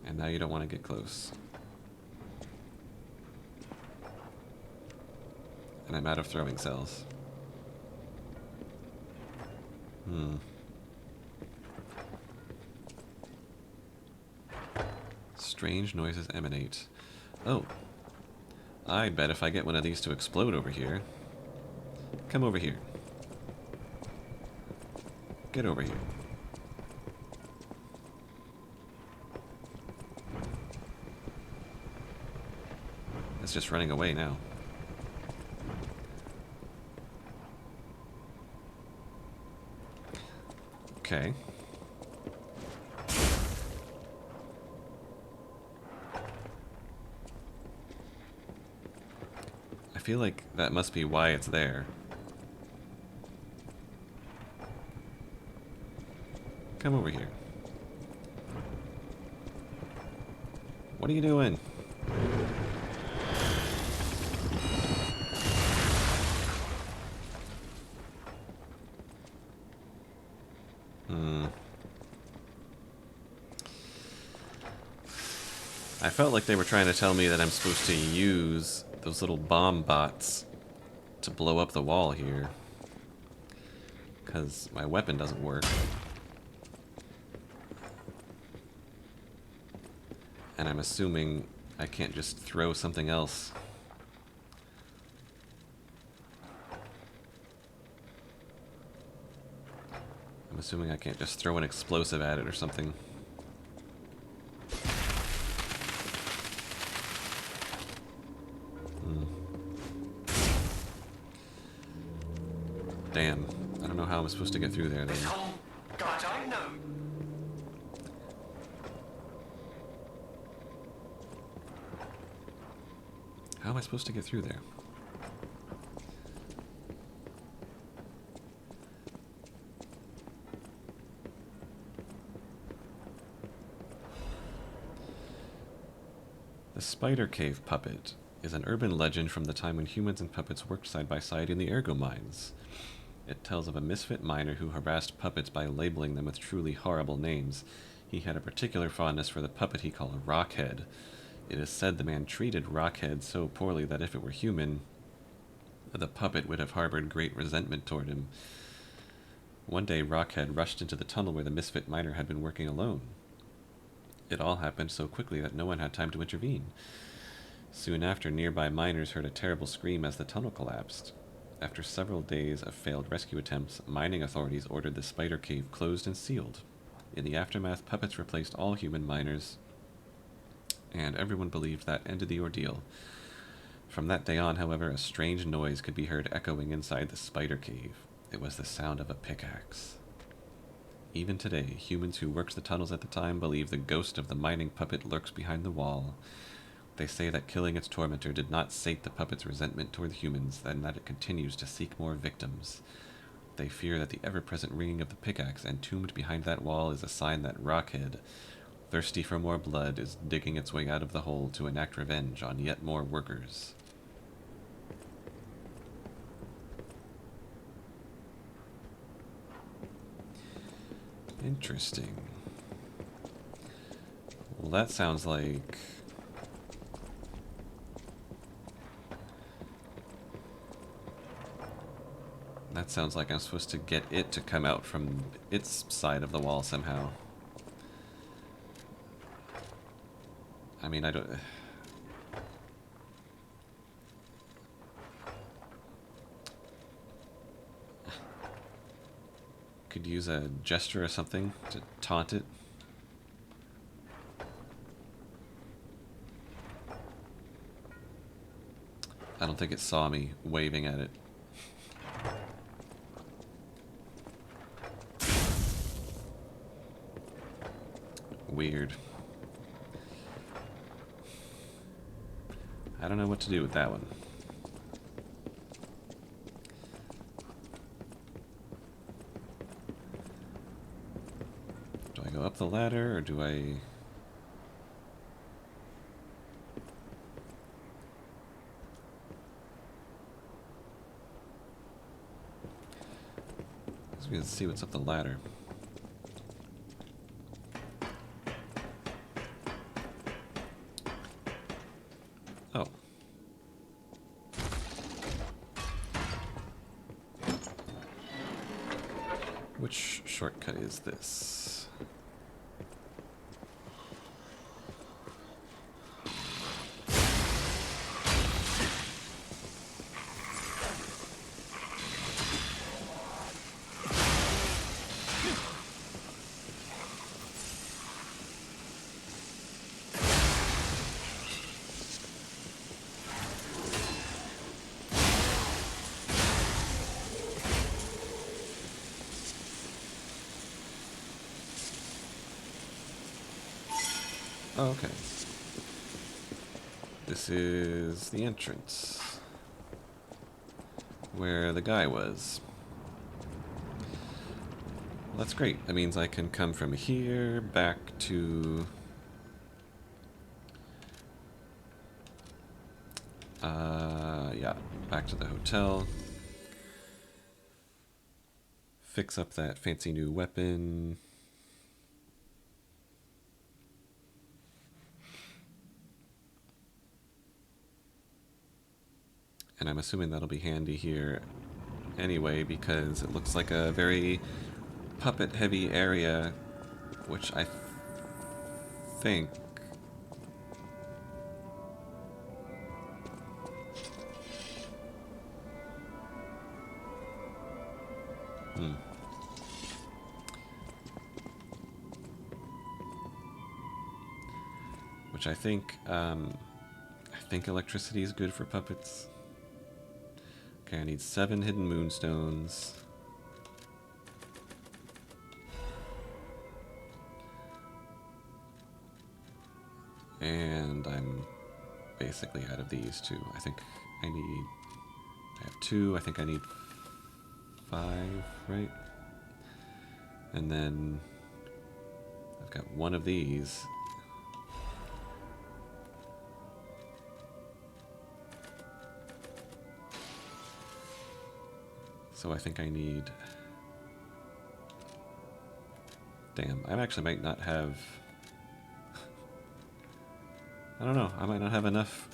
And now you don't want to get close. And I'm out of throwing cells. Strange noises emanate. Oh. I bet if I get one of these to explode over here. Come over here. Get over here. It's just running away now. Okay. I feel like that must be why it's there. Come over here. What are you doing? I felt like they were trying to tell me that I'm supposed to use those little bomb bots to blow up the wall here. Because my weapon doesn't work. And I'm assuming I can't just throw something else. I'm assuming I can't just throw an explosive at it or something. Damn. I don't know how I'm supposed to get through there then. This whole guide, I know. How am I supposed to get through there? The Spider Cave Puppet is an urban legend from the time when humans and puppets worked side by side in the ergo mines. It tells of a misfit miner who harassed puppets by labeling them with truly horrible names. He had a particular fondness for the puppet he called Rockhead. It is said the man treated Rockhead so poorly that if it were human, the puppet would have harbored great resentment toward him. One day, Rockhead rushed into the tunnel where the misfit miner had been working alone. It all happened so quickly that no one had time to intervene. Soon after, nearby miners heard a terrible scream as the tunnel collapsed. After several days of failed rescue attempts, mining authorities ordered the spider cave closed and sealed. In the aftermath, puppets replaced all human miners, and everyone believed that ended the ordeal. From that day on, however, a strange noise could be heard echoing inside the spider cave. It was the sound of a pickaxe. Even today, humans who worked the tunnels at the time believe the ghost of the mining puppet lurks behind the wall. They say that killing its tormentor did not sate the puppet's resentment toward humans, and that it continues to seek more victims. They fear that the ever-present ringing of the pickaxe entombed behind that wall is a sign that Rockhead, thirsty for more blood, is digging its way out of the hole to enact revenge on yet more workers. Interesting. Well, that sounds like... That sounds like I'm supposed to get it to come out from its side of the wall somehow. I mean, I don't... Could use a gesture or something to taunt it. I don't think it saw me waving at it. Weird. I don't know what to do with that one. Do I go up the ladder, or do I... Let's see what's up the ladder. Oh. Which shortcut is this? Oh, okay. This is the entrance. Where the guy was. Well, that's great. That means I can come from here back to... yeah, back to the hotel. Fix up that fancy new weapon. And I'm assuming that'll be handy here anyway, because it looks like a very puppet-heavy area, which I think... Which I think electricity is good for puppets. Okay, I need 7 hidden moonstones. And I'm basically out of these too. I think I have 2, I think I need 5, right? And then I've got 1 of these. So I think I need... Damn, I actually might not have... I don't know, I might not have enough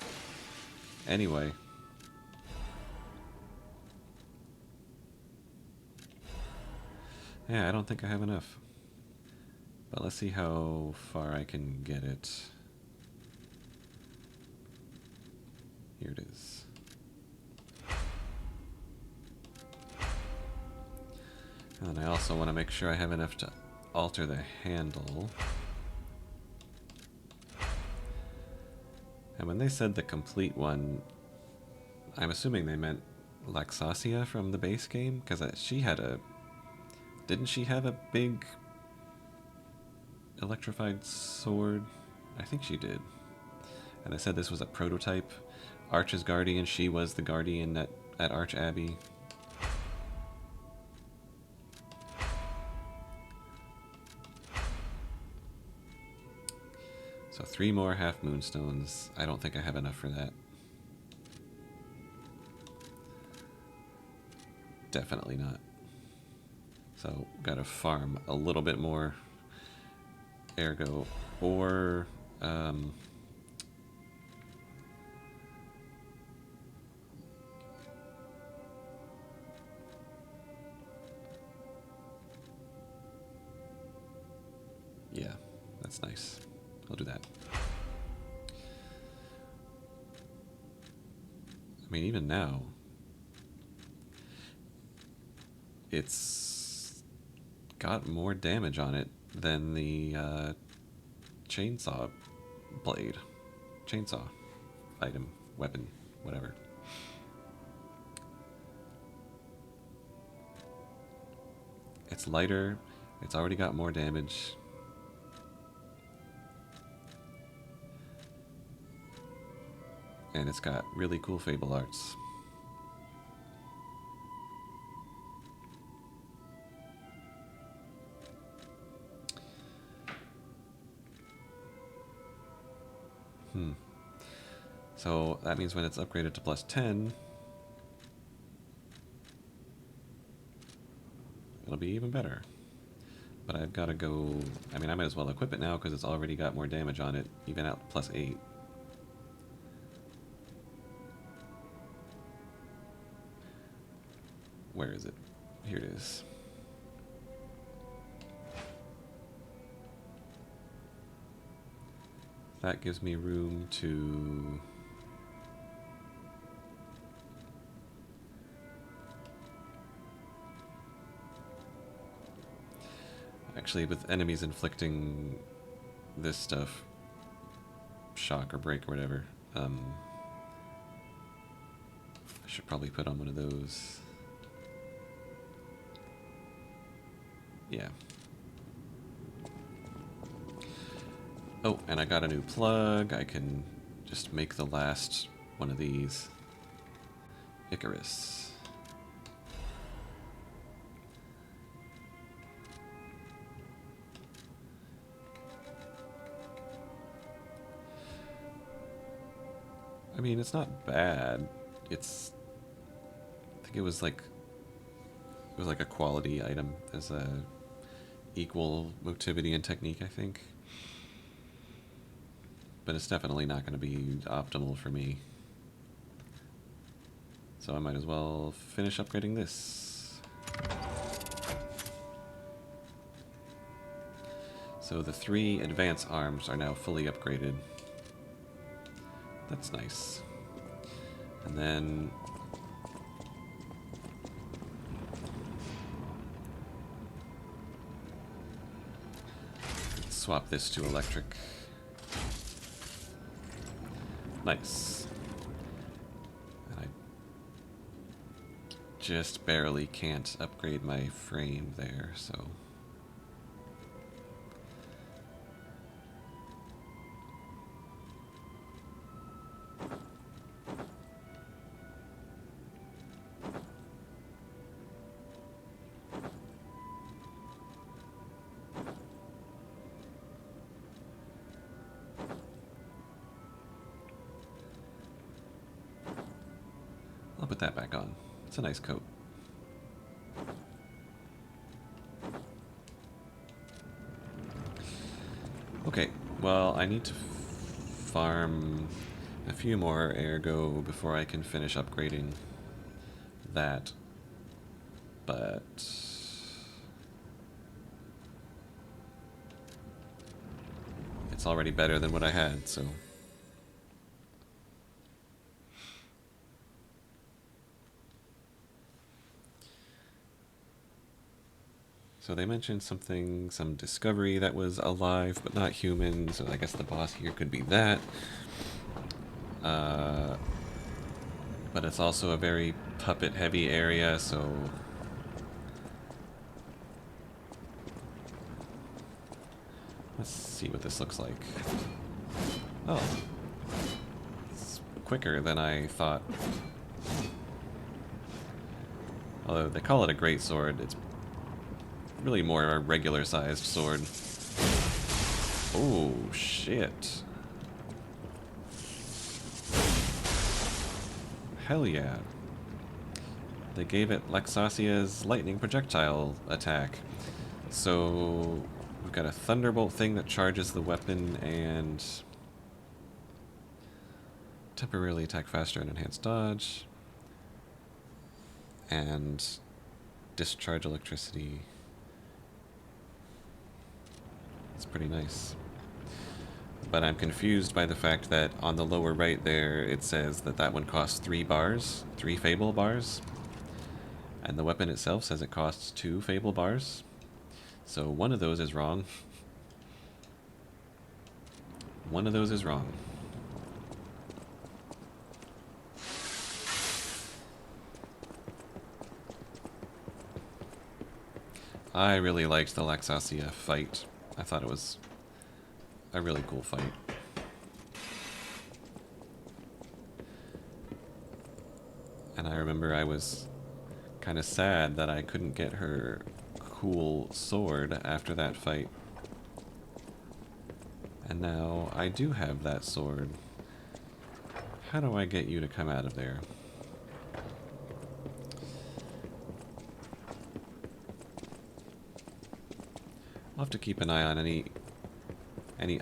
anyway. Yeah, I don't think I have enough. But let's see how far I can get it. Here it is. And I also want to make sure I have enough to alter the handle. And when they said the complete one, I'm assuming they meant Laxasia from the base game? Because she had a... Didn't she have a big electrified sword? I think she did. And I said this was a prototype. Arch's guardian, she was the guardian at Arch Abbey. So 3 more half moonstones. I don't think I have enough for that. Definitely not. So gotta farm a little bit more. Ergo, or yeah, that's nice. I'll do that. I mean, even now, it's got more damage on it than the chainsaw blade. Chainsaw item, weapon, whatever. It's lighter. It's already got more damage. And it's got really cool fable arts. So that means when it's upgraded to +10, it'll be even better. But I've got to go... I mean, I might as well equip it now because it's already got more damage on it, even at +8. Where is it? Here it is. That gives me room to... Actually, with enemies inflicting this stuff, shock or break or whatever, I should probably put on one of those. Yeah. Oh, and I got a new plug. I can just make the last one of these. Icarus. I mean, it's not bad. It's... I think it was like a quality item as a equal motivity and technique, I think. But it's definitely not going to be optimal for me. So I might as well finish upgrading this. So the 3 advance arms are now fully upgraded. That's nice. And then... swap this to electric. Nice. And I just barely can't upgrade my frame there, so... I'll put that back on. It's a nice coat. Okay, well, I need to farm a few more ergo before I can finish upgrading that. But... it's already better than what I had, so... So they mentioned something, some discovery that was alive but not human, so I guess the boss here could be that. But it's also a very puppet-heavy area, so... Let's see what this looks like. Oh. It's quicker than I thought. Although they call it a great sword, it's really more a regular sized sword. Oh, shit. Hell yeah. They gave it Lexasia's lightning projectile attack. So we've got a thunderbolt thing that charges the weapon and temporarily attack faster and enhance dodge. And discharge electricity. It's pretty nice. But I'm confused by the fact that on the lower right there it says that that one costs 3 bars, 3 Fable bars. And the weapon itself says it costs 2 Fable bars. So one of those is wrong. One of those is wrong. I really liked the Lexasia fight. I thought it was a really cool fight. And I remember I was kind of sad that I couldn't get her cool sword after that fight. And now I do have that sword. How do I get you to come out of there? I'll have to keep an eye on any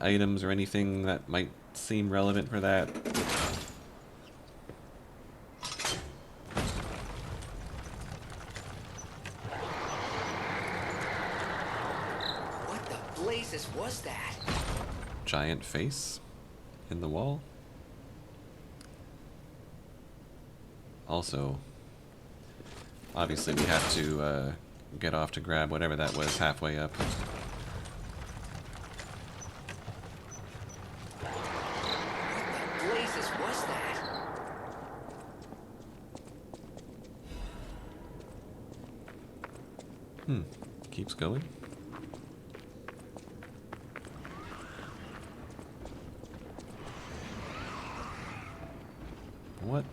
items or anything that might seem relevant for that. What the blazes was that? Giant face in the wall. Also, obviously we have to get off to grab whatever that was halfway up. Keeps going. What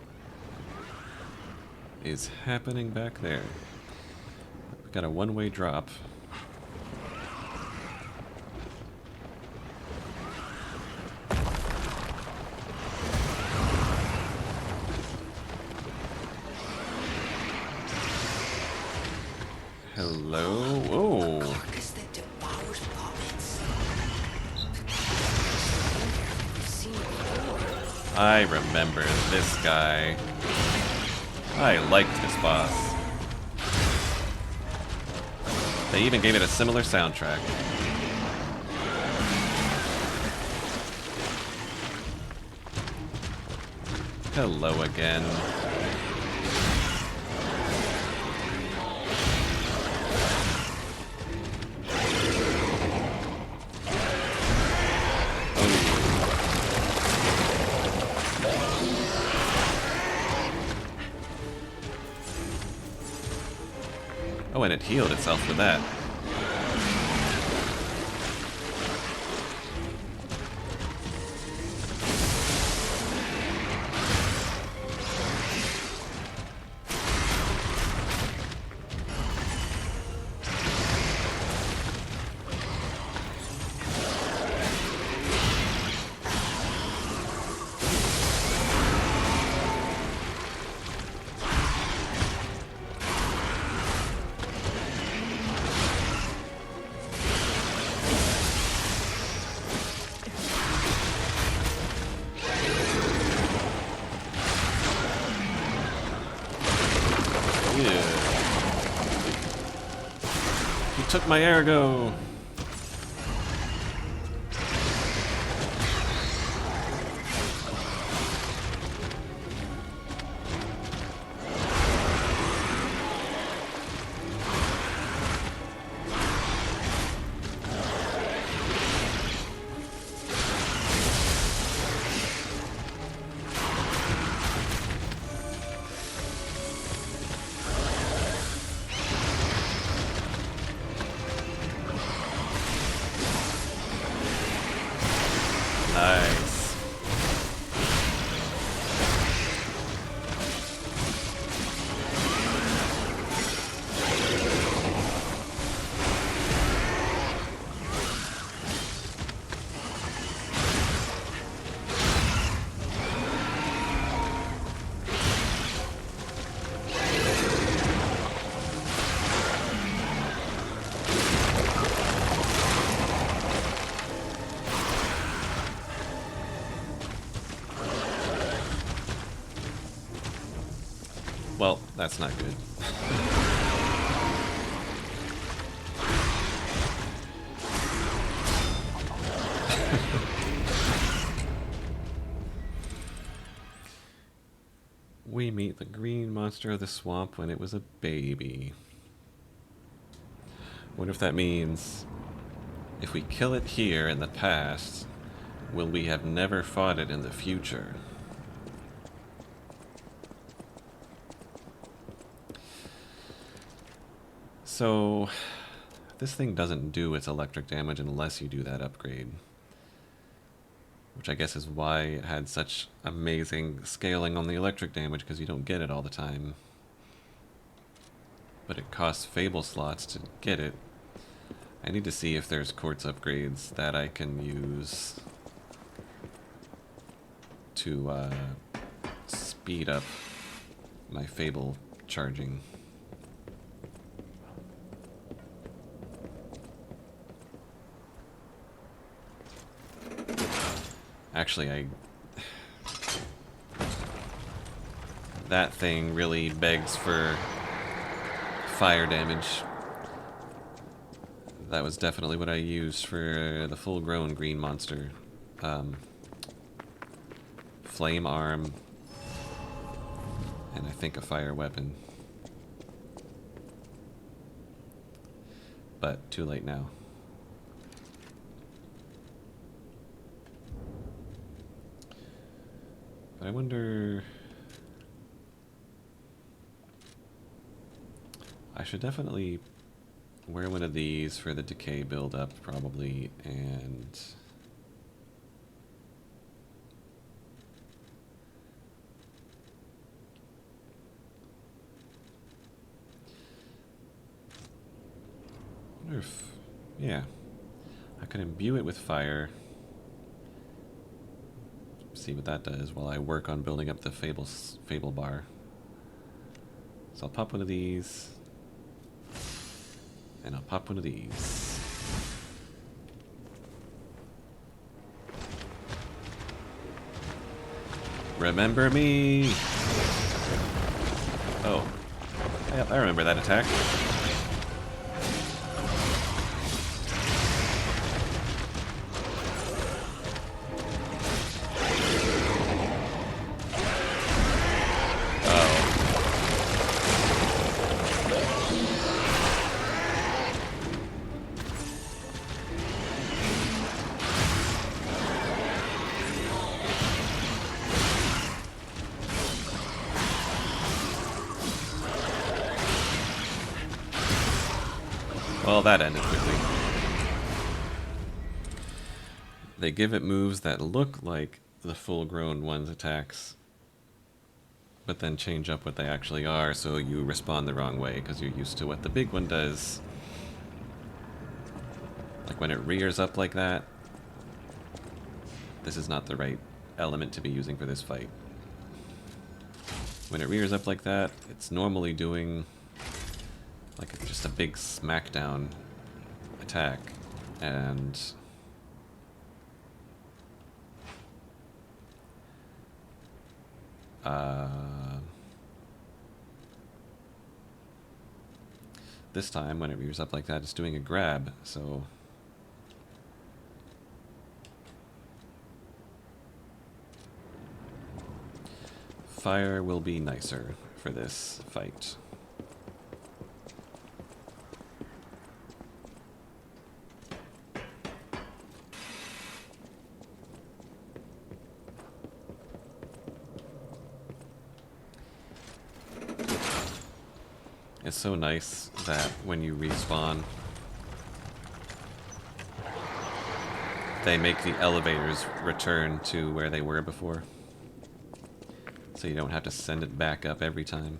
is happening back there? We've got a one-way drop. Hello? Whoa. Carcass that devours puppets. I remember this guy. I liked this boss. They even gave it a similar soundtrack. Hello again. Oh, and it healed itself with that. Took my ergo. Well, that's not good. We meet the green monster of the swamp when it was a baby. Wonder if that means if we kill it here in the past, will we have never fought it in the future? So, this thing doesn't do its electric damage unless you do that upgrade. Which I guess is why it had such amazing scaling on the electric damage, because you don't get it all the time. But it costs Fable slots to get it. I need to see if there's quartz upgrades that I can use to speed up my Fable charging. Actually, that thing really begs for fire damage. That was definitely what I used for the full-grown green monster. Flame arm, and I think a fire weapon. But too late now. But I wonder... I should definitely wear one of these for the decay build-up, probably, and... I wonder if... yeah. I could imbue it with fire. See what that does while I work on building up the Fable bar. So I'll pop one of these. And I'll pop one of these. Remember me! Oh. Yep, I remember that attack. Well, that ended quickly. They give it moves that look like the full-grown one's attacks, but then change up what they actually are, so you respond the wrong way because you're used to what the big one does. Like when it rears up like that, this is not the right element to be using for this fight. When it rears up like that, it's normally doing like just a big smackdown attack, and this time when it rears up like that, it's doing a grab, so fire will be nicer for this fight. It's so nice that when you respawn, they make the elevators return to where they were before. So you don't have to send it back up every time.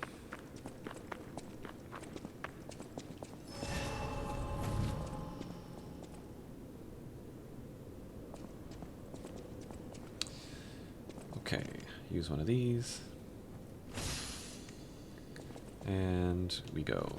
Okay, use one of these. And we go.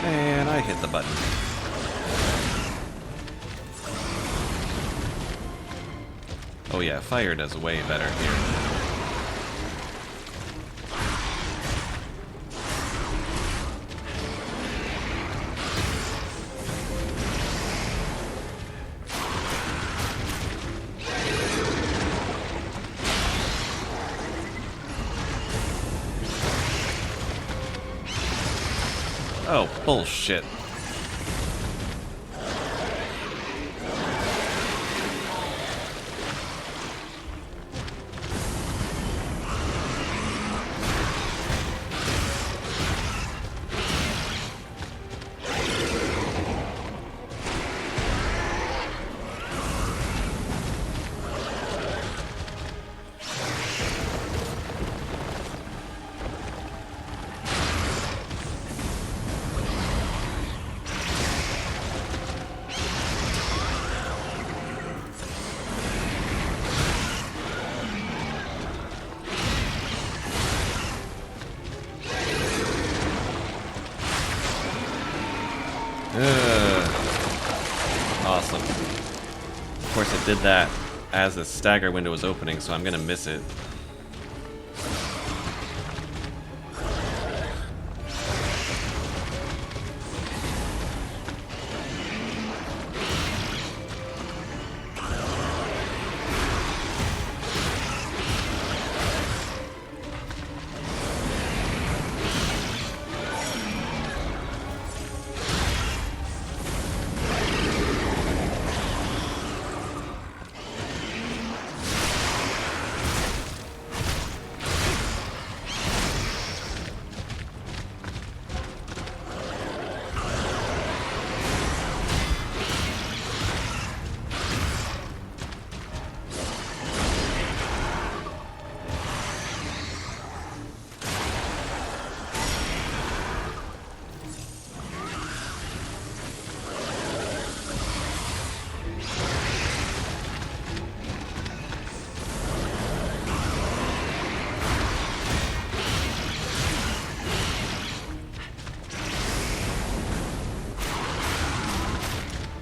Man, I hit the button. Oh yeah, fire does way better here. Oh, bullshit. Awesome. Of course, it did that as the stagger window was opening, so I'm gonna miss it.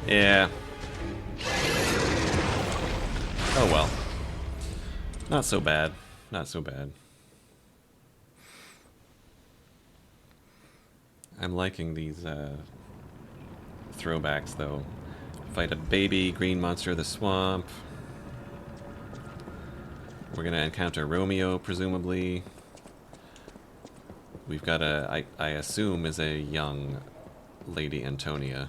Yeah. Oh well. Not so bad. Not so bad. I'm liking these throwbacks though. Fight a baby green monster of the swamp. We're gonna encounter Romeo, presumably. We've got I assume is a young Lady Antonia.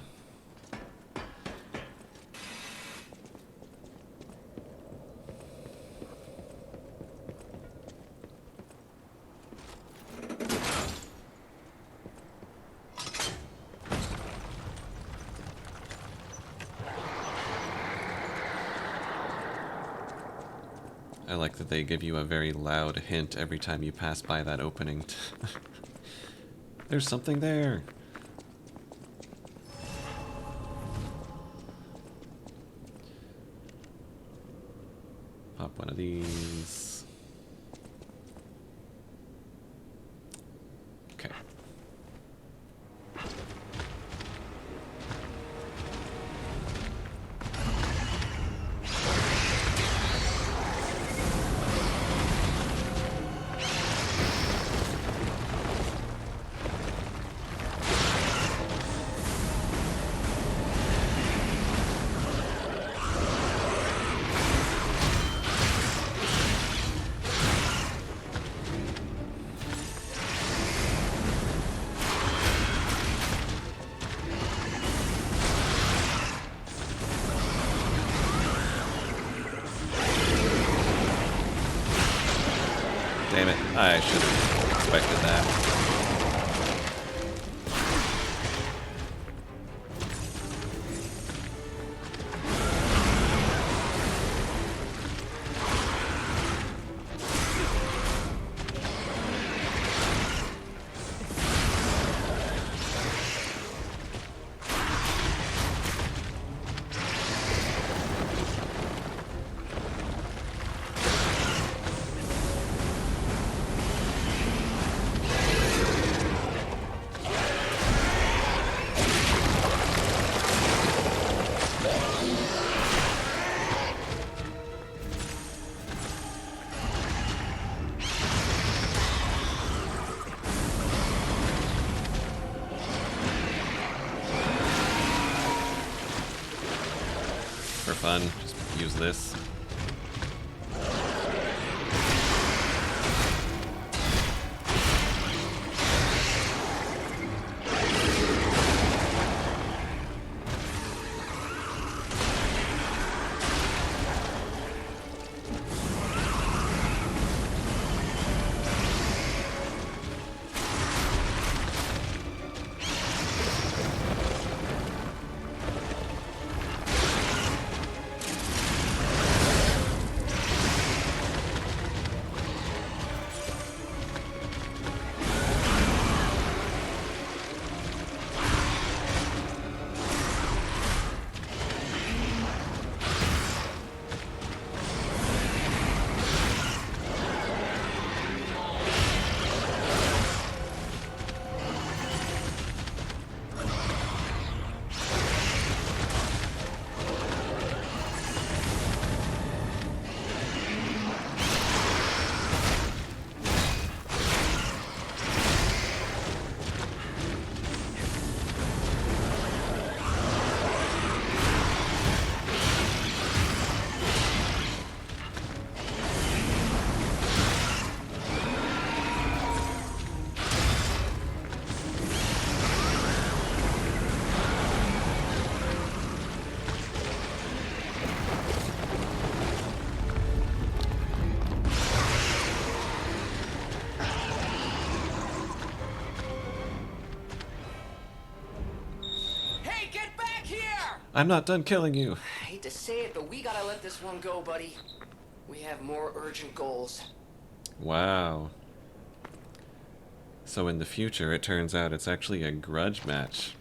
I like that they give you a very loud hint every time you pass by that opening. There's something there. Pop one of these. Okay. Damn it, I should have expected that. for fun. Just use this. I'm not done killing you. I hate to say it, but we gotta let this one go, buddy. We have more urgent goals. Wow. So in the future, it turns out it's actually a grudge match.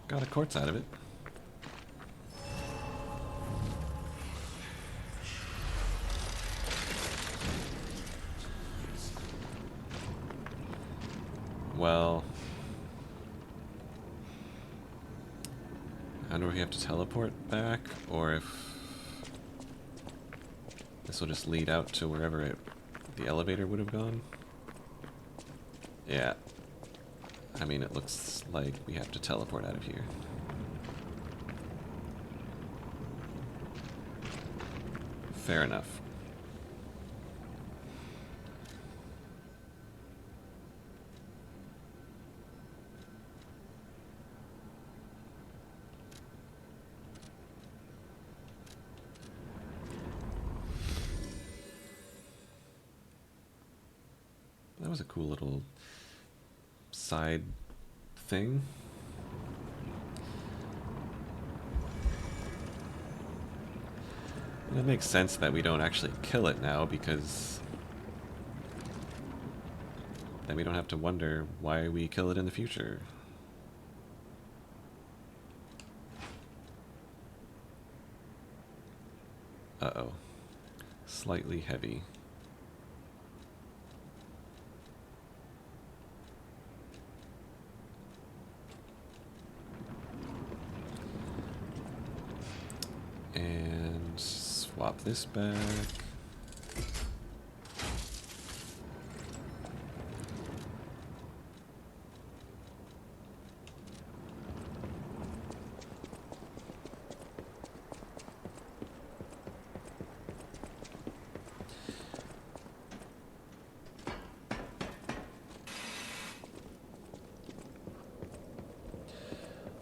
Got a quartz out of it. Well, I wonder if we have to teleport back, or if this will just lead out to wherever the elevator would have gone. Yeah. I mean, it looks like we have to teleport out of here. Fair enough. That was a cool little side thing. It makes sense that we don't actually kill it now, because then we don't have to wonder why we kill it in the future. Uh-oh. Slightly heavy. And swap this back.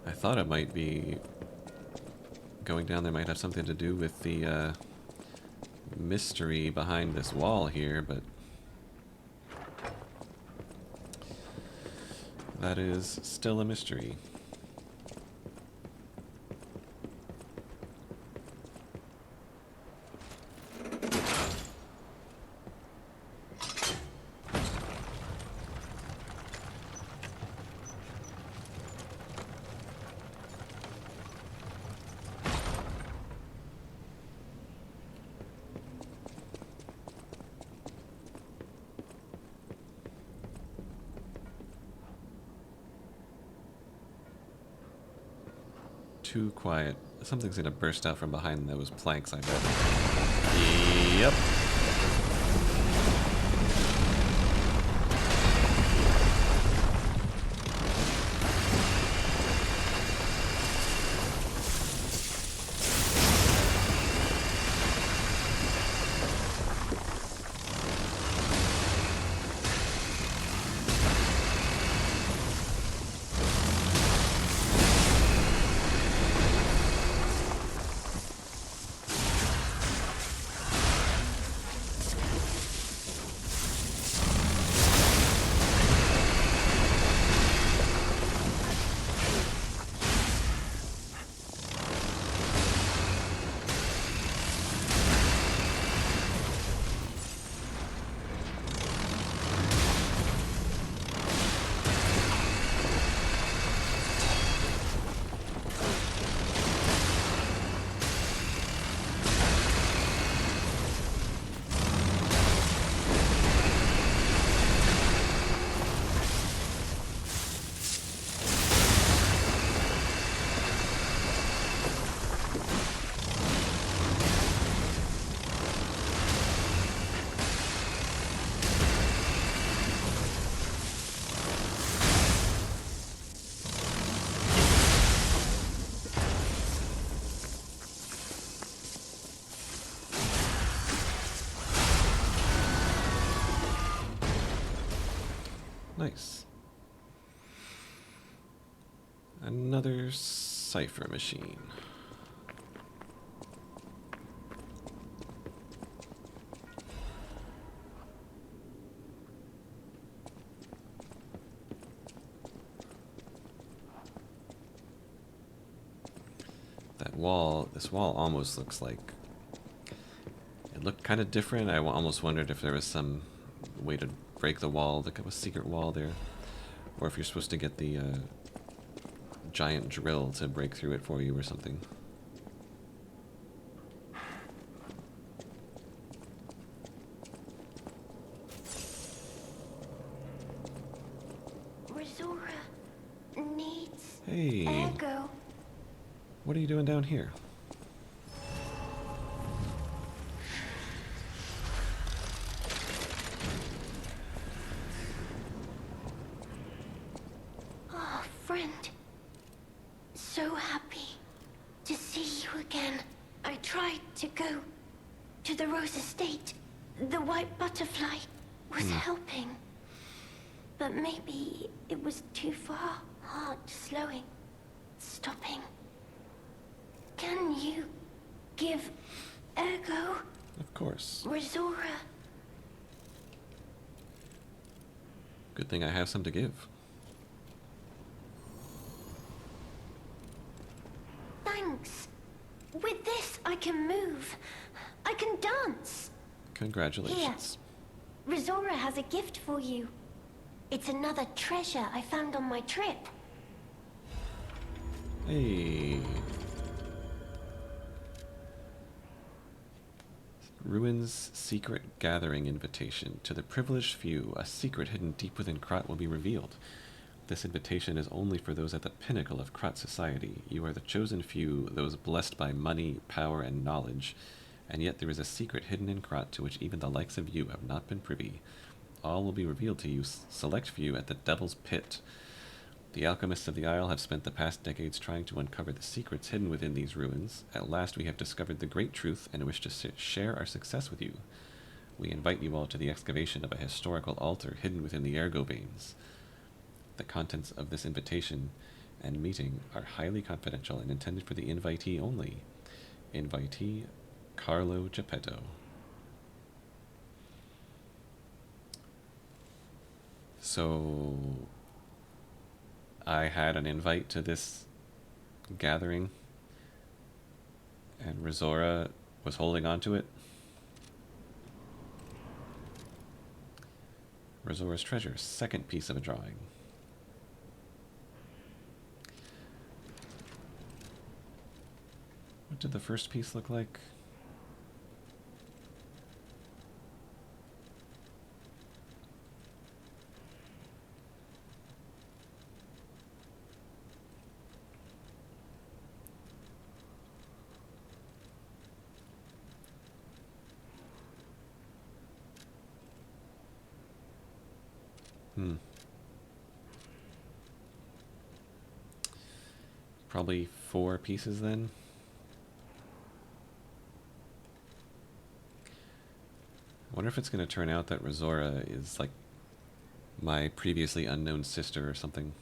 I thought it might be going down there might have something to do with the mystery behind this wall here, but that is still a mystery. Too quiet. Something's gonna burst out from behind those planks, I bet. Yep. Nice. Another cipher machine. That wall, this wall almost looks like... It looked kind of different. I almost wondered if there was some way to break the wall, like a secret wall there. Or if you're supposed to get the giant drill to break through it for you or something. Resora needs Hey, ergo. what are you doing down here? Oh, friend. So happy to see you again. I tried to go to the Rose Estate. The white butterfly was helping. But maybe it was too far. Heart slowing. Stopping. Can you give ergo? Of course. Resora. Good thing I have some to give. Thanks. With this, I can move. I can dance. Congratulations. Resora has a gift for you. It's another treasure I found on my trip. Hey. Ruin's Secret Gathering Invitation. To the privileged few, a secret hidden deep within Krat will be revealed. This invitation is only for those at the pinnacle of Krat society. You are the chosen few, those blessed by money, power, and knowledge. And yet there is a secret hidden in Krat to which even the likes of you have not been privy. All will be revealed to you, select few, at the Devil's Pit. The alchemists of the Isle have spent the past decades trying to uncover the secrets hidden within these ruins. At last we have discovered the great truth and wish to share our success with you. We invite you all to the excavation of a historical altar hidden within the ergo veins. The contents of this invitation and meeting are highly confidential and intended for the invitee only. Invitee, Carlo Geppetto. So, I had an invite to this gathering, and Resora was holding on to it. Resora's treasure, second piece of a drawing. What did the first piece look like? Probably 4 pieces then. I wonder if it's going to turn out that Resora is like my previously unknown sister or something.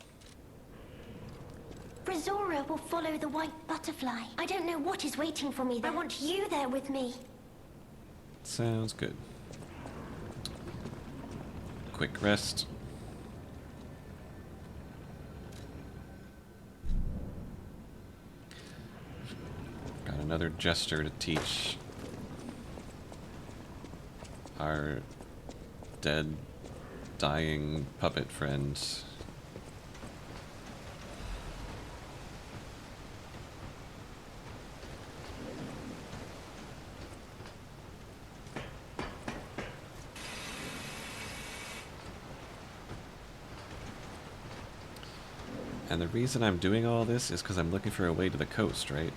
Resora will follow the white butterfly. I don't know what is waiting for me there. I want you there with me. Sounds good. Quick rest. Got another gesture to teach our dead, dying puppet friend. And the reason I'm doing all this is because I'm looking for a way to the coast, right?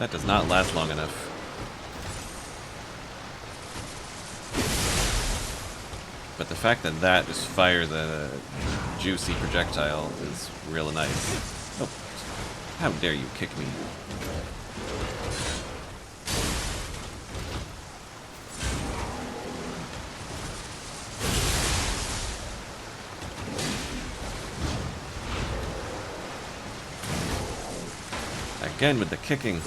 That does not last long enough. But the fact that that just fires a juicy projectile is real nice. Oh, how dare you kick me? Again with the kicking.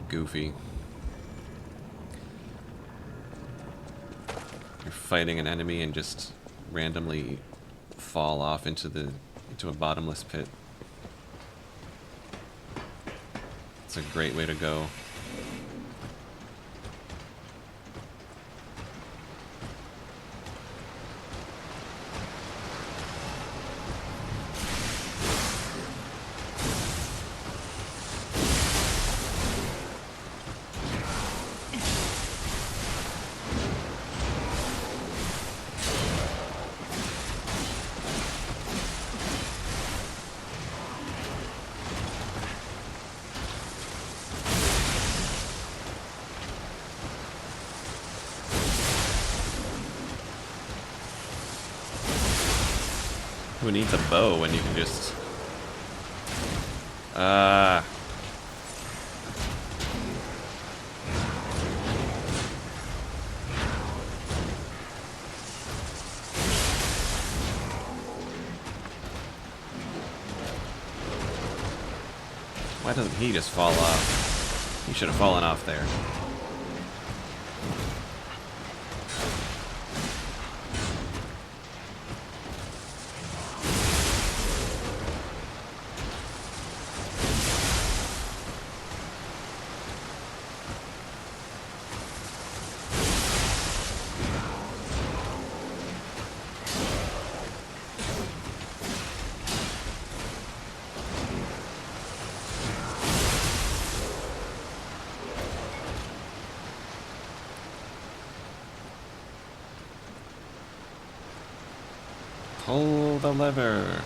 Goofy. You're fighting an enemy and just randomly fall off into a bottomless pit. It's a great way to go. Who needs a bow when you can just... Why doesn't he just fall off? He should have fallen off there. Pull the lever.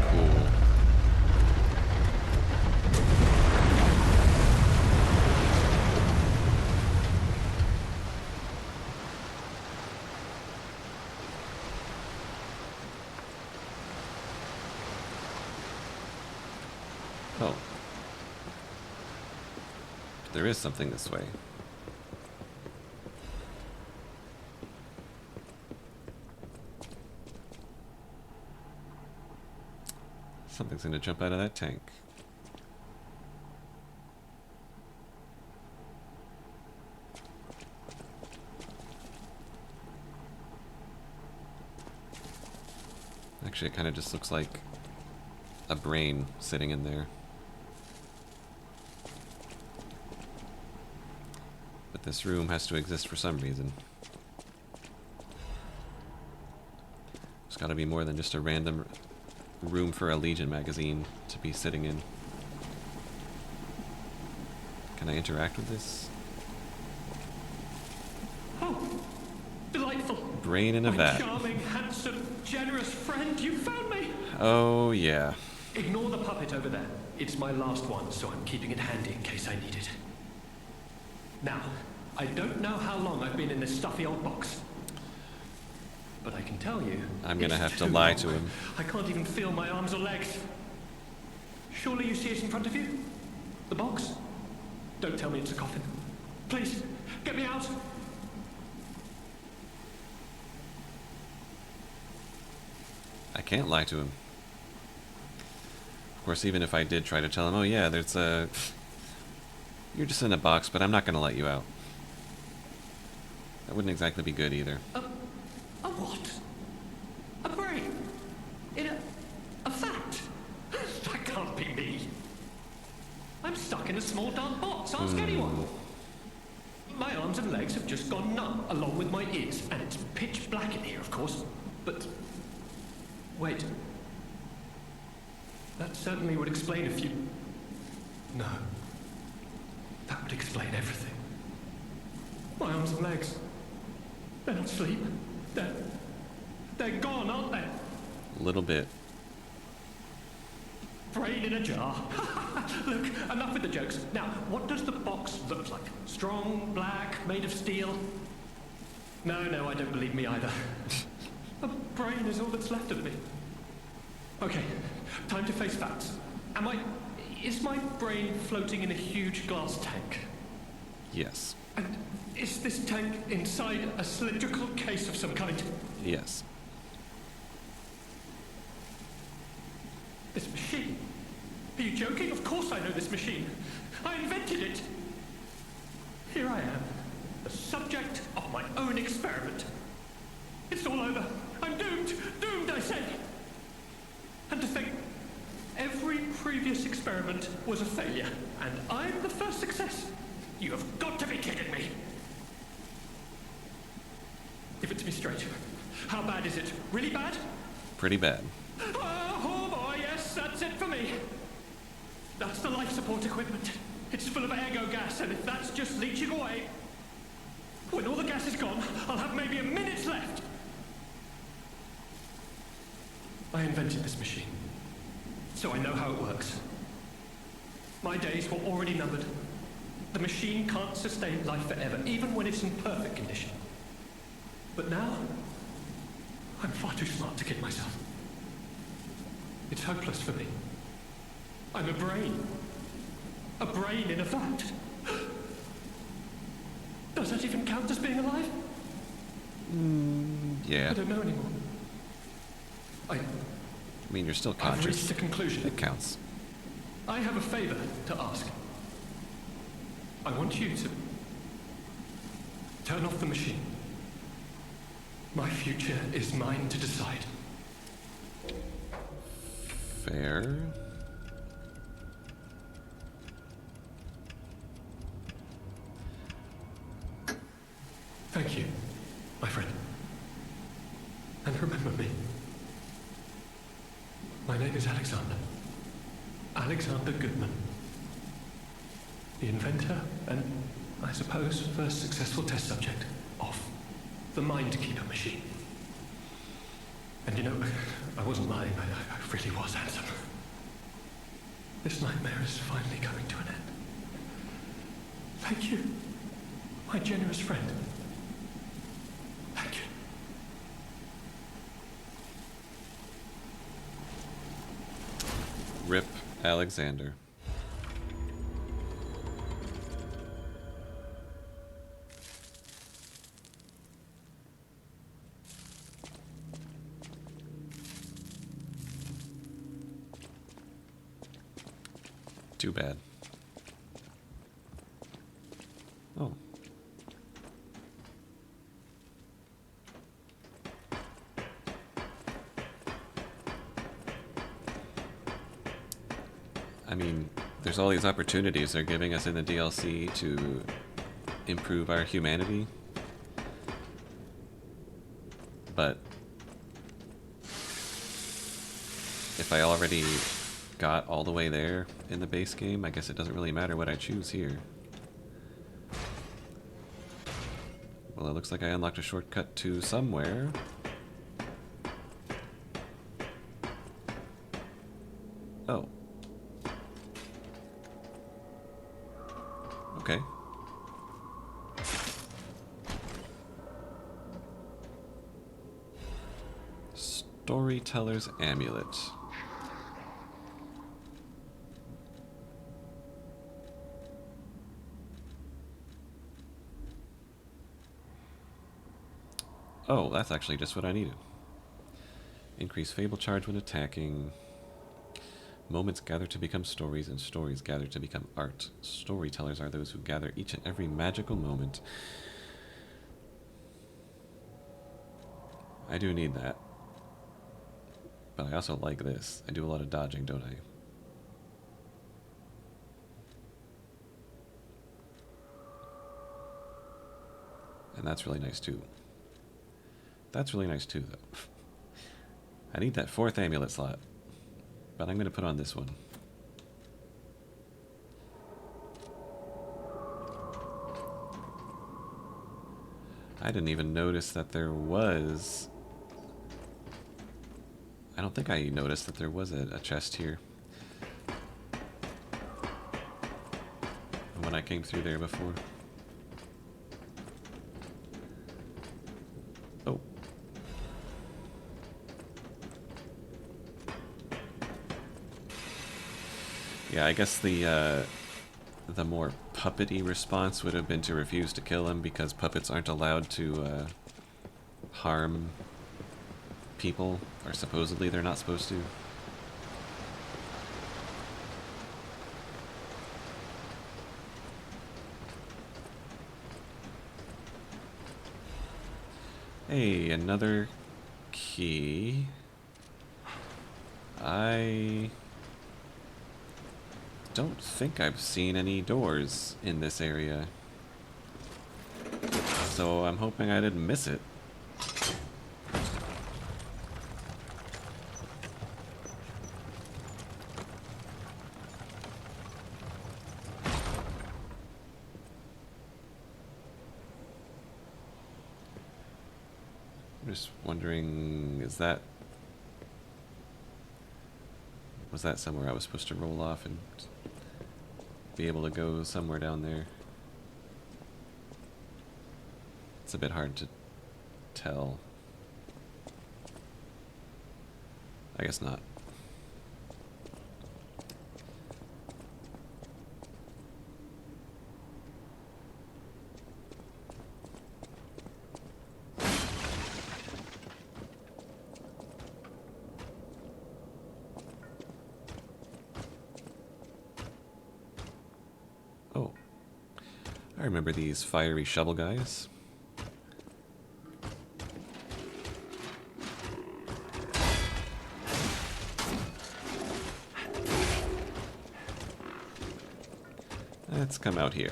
Cool. Oh. There is something this way. Something's gonna jump out of that tank. Actually, it kind of just looks like a brain sitting in there. But this room has to exist for some reason. There's gotta be more than just a random room for a Legion magazine to be sitting in. Can I interact with this? Oh, delightful. Brain in a vat. Charming, handsome, generous friend, you found me. Oh, yeah. Ignore the puppet over there. It's my last one, so I'm keeping it handy in case I need it. Now, I don't know how long I've been in this stuffy old box. But I can tell you... I'm gonna it's have to too lie long. to him. I can't even feel my arms or legs. Surely you see it in front of you? The box? Don't tell me it's a coffin. Please, get me out. I can't lie to him. Of course, even if I did try to tell him, oh yeah, there's a... You're just in a box, but I'm not gonna let you out. That wouldn't exactly be good either. A what? A brain? In a vat? That can't be me. ask anyone. My arms and legs have just gone numb, along with my ears, and it's pitch black in here, of course. But wait, that certainly would explain a few. No, that would explain everything. My arms and legs, they're not asleep. They're gone, aren't they? A little bit. Brain in a jar. Look, enough with the jokes. Now, what does the box look like? Strong, black, made of steel? No, I don't believe me either. A brain is all that's left of me. Okay, time to face facts. Is my brain floating in a huge glass tank? Yes. And is this tank inside a cylindrical case of some kind? Yes. This machine? Are you joking? Of course I know this machine. I invented it. Here I am, the subject of my own experiment. It's all over. I'm doomed. Doomed, I say. And to think, every previous experiment was a failure, and I'm the first success. You have got to be kidding me. Give it to me straight. How bad is it? Really bad? Pretty bad. Oh boy, yes, that's it for me. That's the life support equipment. It's full of ergo gas, and if that's just leaching away, when all the gas is gone, I'll have maybe a minute left. I invented this machine, so I know how it works. My days were already numbered. The machine can't sustain life forever, even when it's in perfect condition. But now, I'm far too smart to kid myself. It's hopeless for me. I'm a brain. A brain in a vat. Does that even count as being alive? Yeah. I don't know anymore. I mean, you're still I've conscious. reached a conclusion. It counts. I have a favor to ask. I want you to turn off the machine. My future is mine to decide. Fair. Thank you, my friend. And remember me. My name is Alexander. Alexander Goodman. The inventor and, I suppose, first successful test subject of the Mindkeeper machine. And you know, I wasn't lying. I really was handsome. This nightmare is finally coming to an end. Thank you, my generous friend. Thank you. Rip Alexander. Too bad. Oh. I mean, there's all these opportunities they're giving us in the DLC to improve our humanity. But if I already got all the way there in the base game, I guess it doesn't really matter what I choose here. Well, it looks like I unlocked a shortcut to somewhere. Oh. Okay. Storyteller's Amulet. Oh, that's actually just what I needed. Increase Fable charge when attacking. Moments gather to become stories, and stories gather to become art. Storytellers are those who gather each and every magical moment. I do need that. But I also like this. I do a lot of dodging, don't I? And that's really nice too. That's really nice too, though. I need that 4th amulet slot. But I'm going to put on this one. I didn't even notice that there was... I don't think I noticed that there was a chest here when I came through there before. Oh. Yeah, I guess the more puppety response would have been to refuse to kill him, because puppets aren't allowed to harm people, or supposedly they're not supposed to. Hey, another key. I don't think I've seen any doors in this area, so I'm hoping I didn't miss it. I'm just wondering, was that somewhere I was supposed to roll off and be able to go somewhere down there? It's a bit hard to tell. I guess not. Oh, I remember these fiery shovel guys. Let's come out here.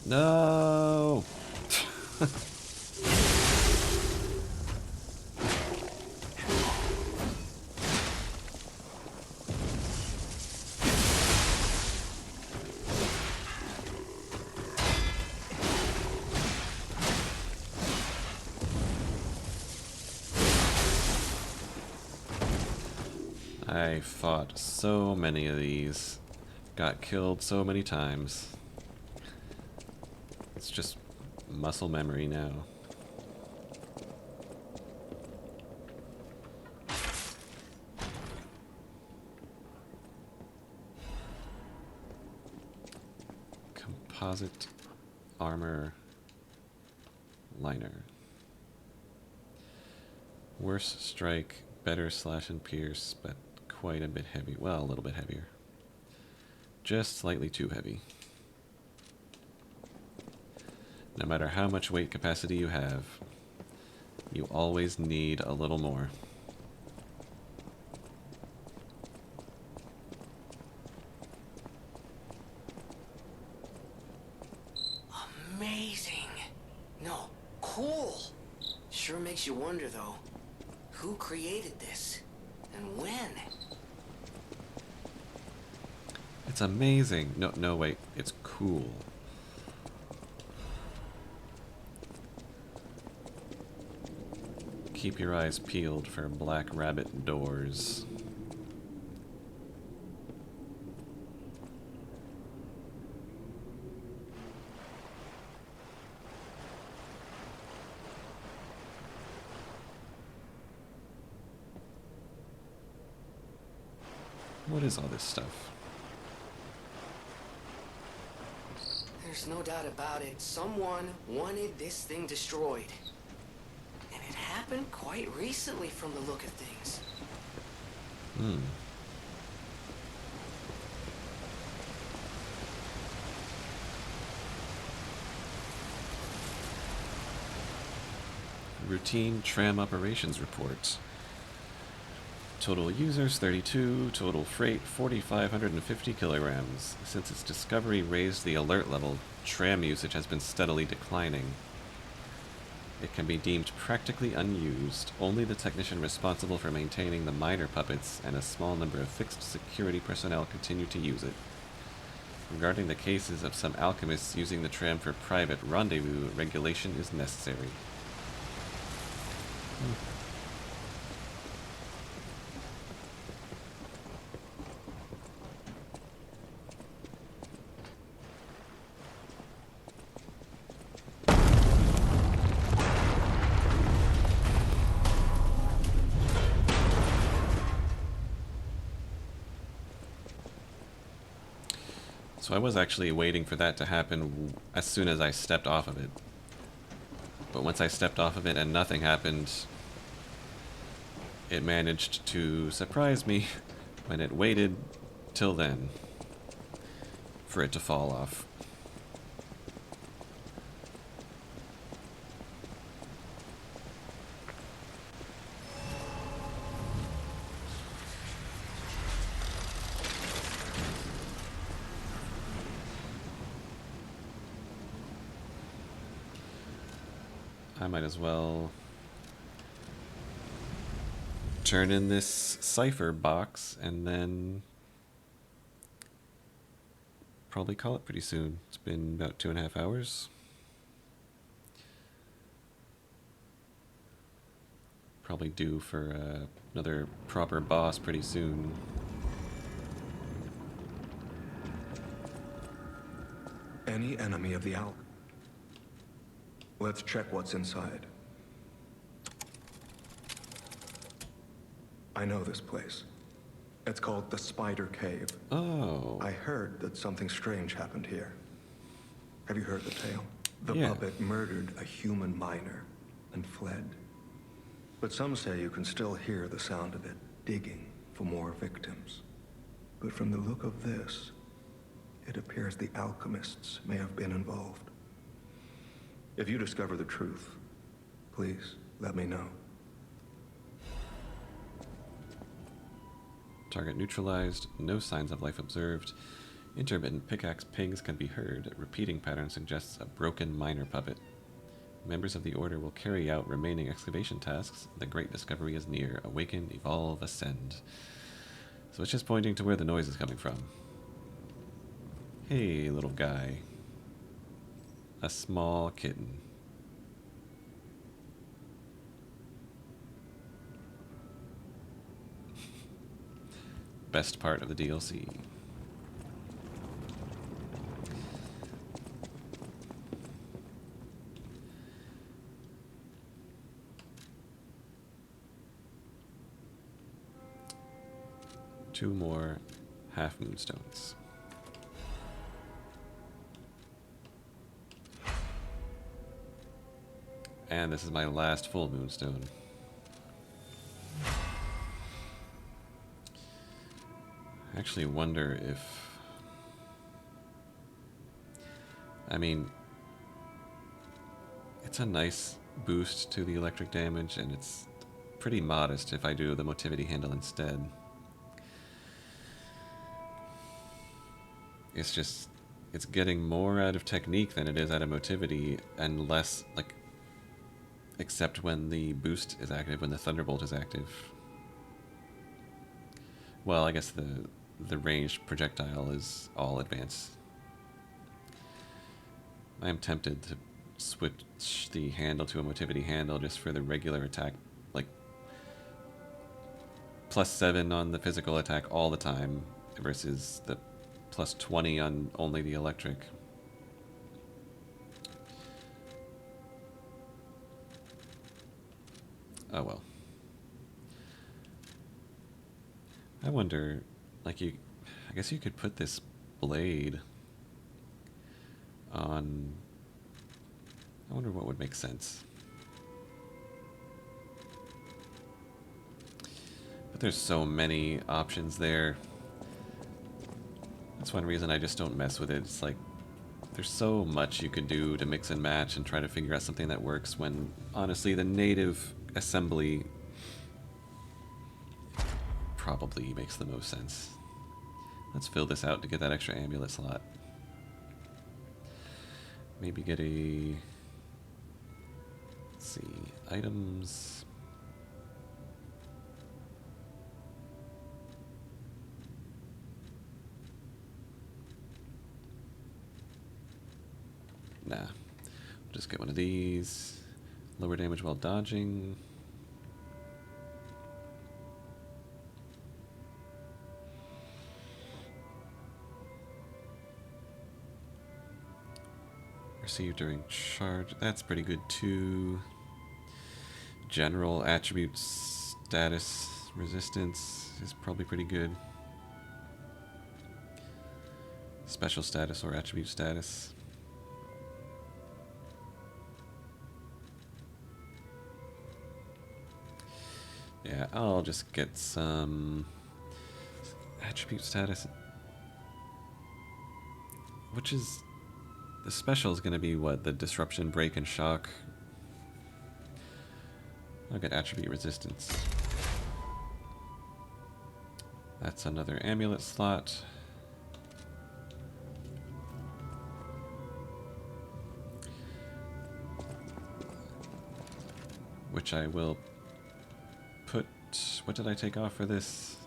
No! I fought so many of these, got killed so many times. It's just muscle memory now. Composite armor liner. Worse strike, better slash and pierce, but quite a bit heavy. Well, a little bit heavier. Just slightly too heavy. No matter how much weight capacity you have, you always need a little more. Amazing. No, cool. Sure makes you wonder, though. Who created this? And when? It's amazing. No, wait. It's cool. Keep your eyes peeled for black rabbit doors. What is all this stuff? There's no doubt about it. Someone wanted this thing destroyed. happened quite recently from the look of things. Hmm. Routine tram operations report. Total users 32, total freight 4,550 kilograms. Since its discovery raised the alert level, tram usage has been steadily declining. It can be deemed practically unused. Only the technician responsible for maintaining the miner puppets and a small number of fixed security personnel continue to use it. Regarding the cases of some alchemists using the tram for private rendezvous, regulation is necessary. So I was actually waiting for that to happen as soon as I stepped off of it. But once I stepped off of it and nothing happened, it managed to surprise me when it waited till then for it to fall off. I might as well turn in this cipher box and then probably call it pretty soon. It's been about 2.5 hours. Probably due for another proper boss pretty soon. Any enemy of the Alk. Let's check what's inside. I know this place. It's called the Spider Cave. Oh. I heard that something strange happened here. Have you heard the tale? The Yeah. puppet murdered a human miner and fled. But some say you can still hear the sound of it digging for more victims. But from the look of this, it appears the alchemists may have been involved. If you discover the truth, please let me know. Target neutralized. No signs of life observed. Intermittent pickaxe pings can be heard. Repeating pattern suggests a broken miner puppet. Members of the Order will carry out remaining excavation tasks. The great discovery is near. Awaken, evolve, ascend. So it's just pointing to where the noise is coming from. Hey, little guy. A small kitten. Best part of the DLC. Two more half moonstones. And this is my last full moonstone. I actually wonder if... I mean, it's a nice boost to the electric damage, and it's pretty modest if I do the motivity handle instead. It's just, it's getting more out of technique than it is out of motivity, and less, like, except when the boost is active, when the Thunderbolt is active. Well, I guess the ranged projectile is all advanced. I am tempted to switch the handle to a motivity handle just for the regular attack, like +7 on the physical attack all the time versus the +20 on only the electric. Oh well. I wonder, like I guess you could put this blade on, I wonder what would make sense. There's so many options there. That's one reason I just don't mess with it. It's like, there's so much you could do to mix and match and try to figure out something that works when, honestly, the native assembly probably makes the most sense. Let's fill this out to get that extra amulet slot. Maybe get a... Let's see, items... Nah. We'll just get one of these. Lower damage while dodging. Receive during charge. That's pretty good too. General attribute status resistance is probably pretty good. Special status or attribute status. Yeah, I'll just get some attribute status. Which is... The special is going to be what? The disruption, break, and shock. I'll get attribute resistance. That's another amulet slot. Which I will put... What did I take off for this?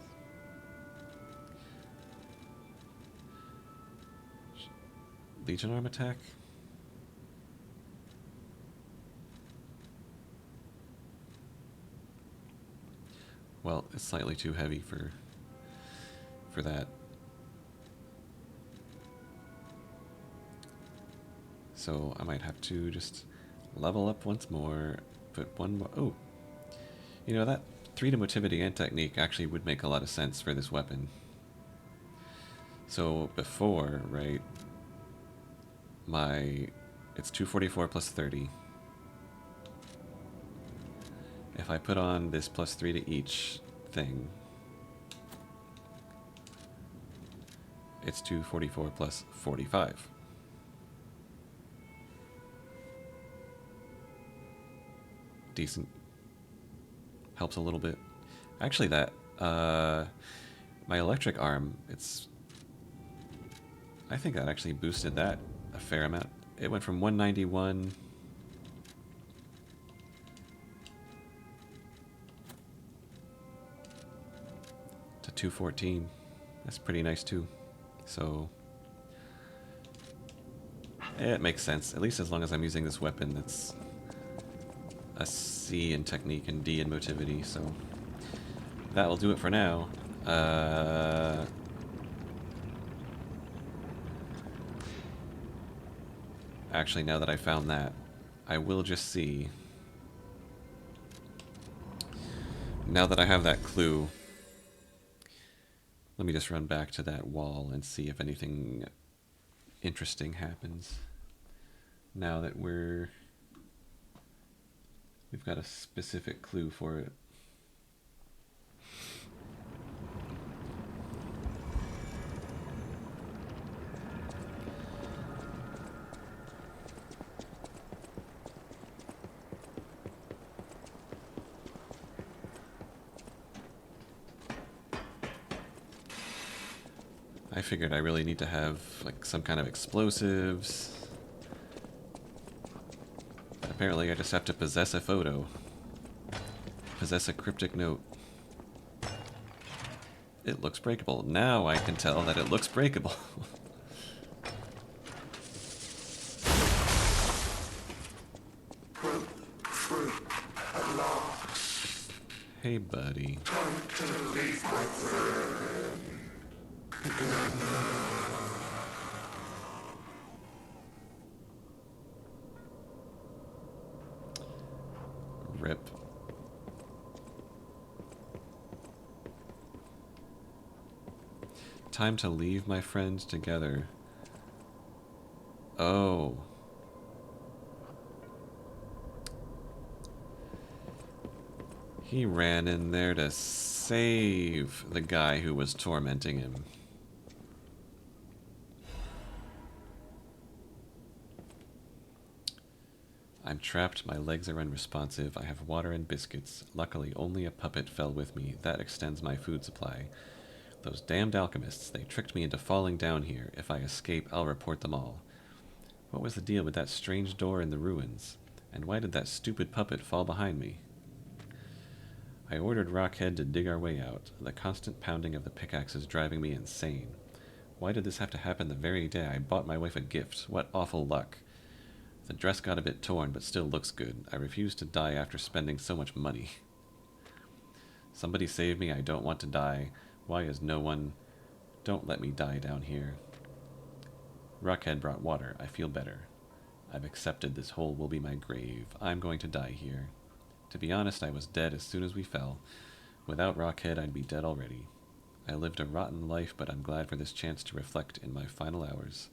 Legion arm attack? Well, it's slightly too heavy for that. So I might have to just level up once more, put one more... Oh! You know, that 3 to motivity and technique actually would make a lot of sense for this weapon. So before, right, it's 244 plus 30. If I put on this plus 3 to each thing, it's 244 plus 45. Decent. Helps a little bit. Actually, that, my electric arm, I think that actually boosted that a fair amount. It went from 191 to 214. That's pretty nice too. So it makes sense, at least as long as I'm using this weapon that's a C in technique and D in motivity. So that will do it for now. Actually, now that I found that, I will just see. Now that I have that clue, let me just run back to that wall and see if anything interesting happens. Now that we've got a specific clue for it. I figured I really need to have like some kind of explosives. Apparently I just have to possess a photo. Possess a cryptic note. It looks breakable. Now I can tell that it looks breakable. Hey buddy. Rip. Time to leave my friends together. Oh. He ran in there to save the guy who was tormenting him. I'm trapped, my legs are unresponsive, I have water and biscuits. Luckily, only a puppet fell with me. That extends my food supply. Those damned alchemists, they tricked me into falling down here. If I escape, I'll report them all. What was the deal with that strange door in the ruins? And why did that stupid puppet fall behind me? I ordered Rockhead to dig our way out. The constant pounding of the pickaxe is driving me insane. Why did this have to happen the very day I bought my wife a gift? What awful luck. The dress got a bit torn, but still looks good. I refuse to die after spending so much money. Somebody save me, I don't want to die. Why is no one... Don't let me die down here. Rockhead brought water. I feel better. I've accepted this hole will be my grave. I'm going to die here. To be honest, I was dead as soon as we fell. Without Rockhead, I'd be dead already. I lived a rotten life, but I'm glad for this chance to reflect in my final hours.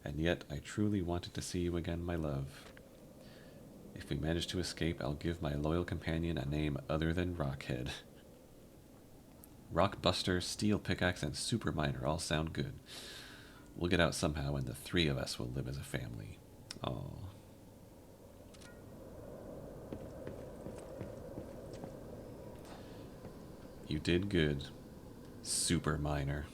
And yet, I truly wanted to see you again, my love. If we manage to escape, I'll give my loyal companion a name other than Rockhead. Rockbuster, Steel Pickaxe, and Super Miner all sound good. We'll get out somehow, and the three of us will live as a family. Aww. You did good, Super Miner.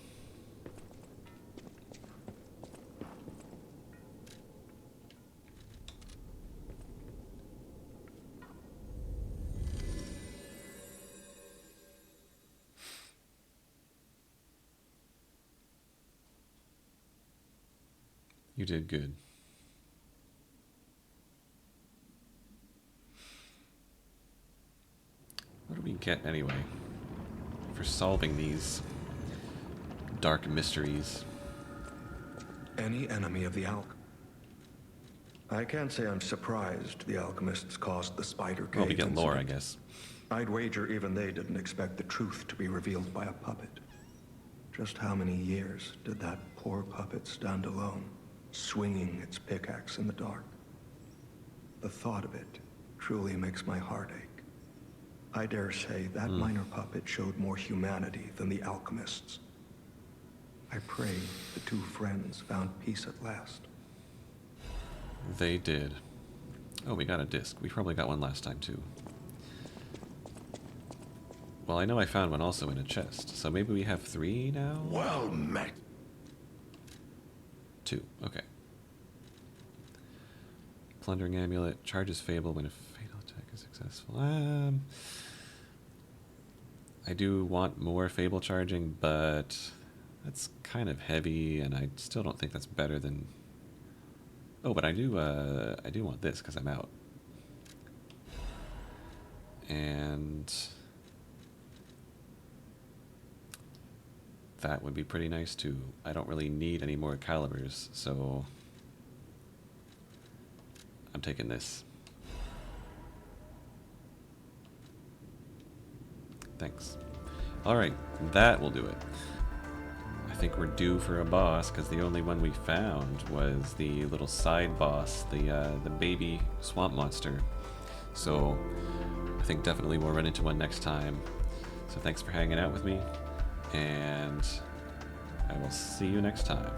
You did good. What do we get anyway for solving these dark mysteries? Any enemy of the I can't say I'm surprised the alchemists caused the spider cave Well, we get lore, I incident. guess. I'd wager even they didn't expect the truth to be revealed by a puppet. Just how many years did that poor puppet stand alone, swinging its pickaxe in the dark? The thought of it truly makes my heart ache. I dare say that minor puppet showed more humanity than the alchemists. I pray the two friends found peace at last. They did. Oh, we got a disc. We probably got one last time, too. Well, I know I found one also in a chest, so maybe we have 3 now? Well met. 2, okay. Plundering Amulet, charges Fable when a fatal attack is successful. I do want more Fable charging, but that's kind of heavy, and I still don't think that's better than... Oh, but I do want this, because I'm out. And... that would be pretty nice, too. I don't really need any more calibers, so... I'm taking this. Thanks. Alright, that will do it. I think we're due for a boss, because the only one we found was the little side boss, the baby swamp monster. So, I think definitely we'll run into one next time. So thanks for hanging out with me, and I will see you next time.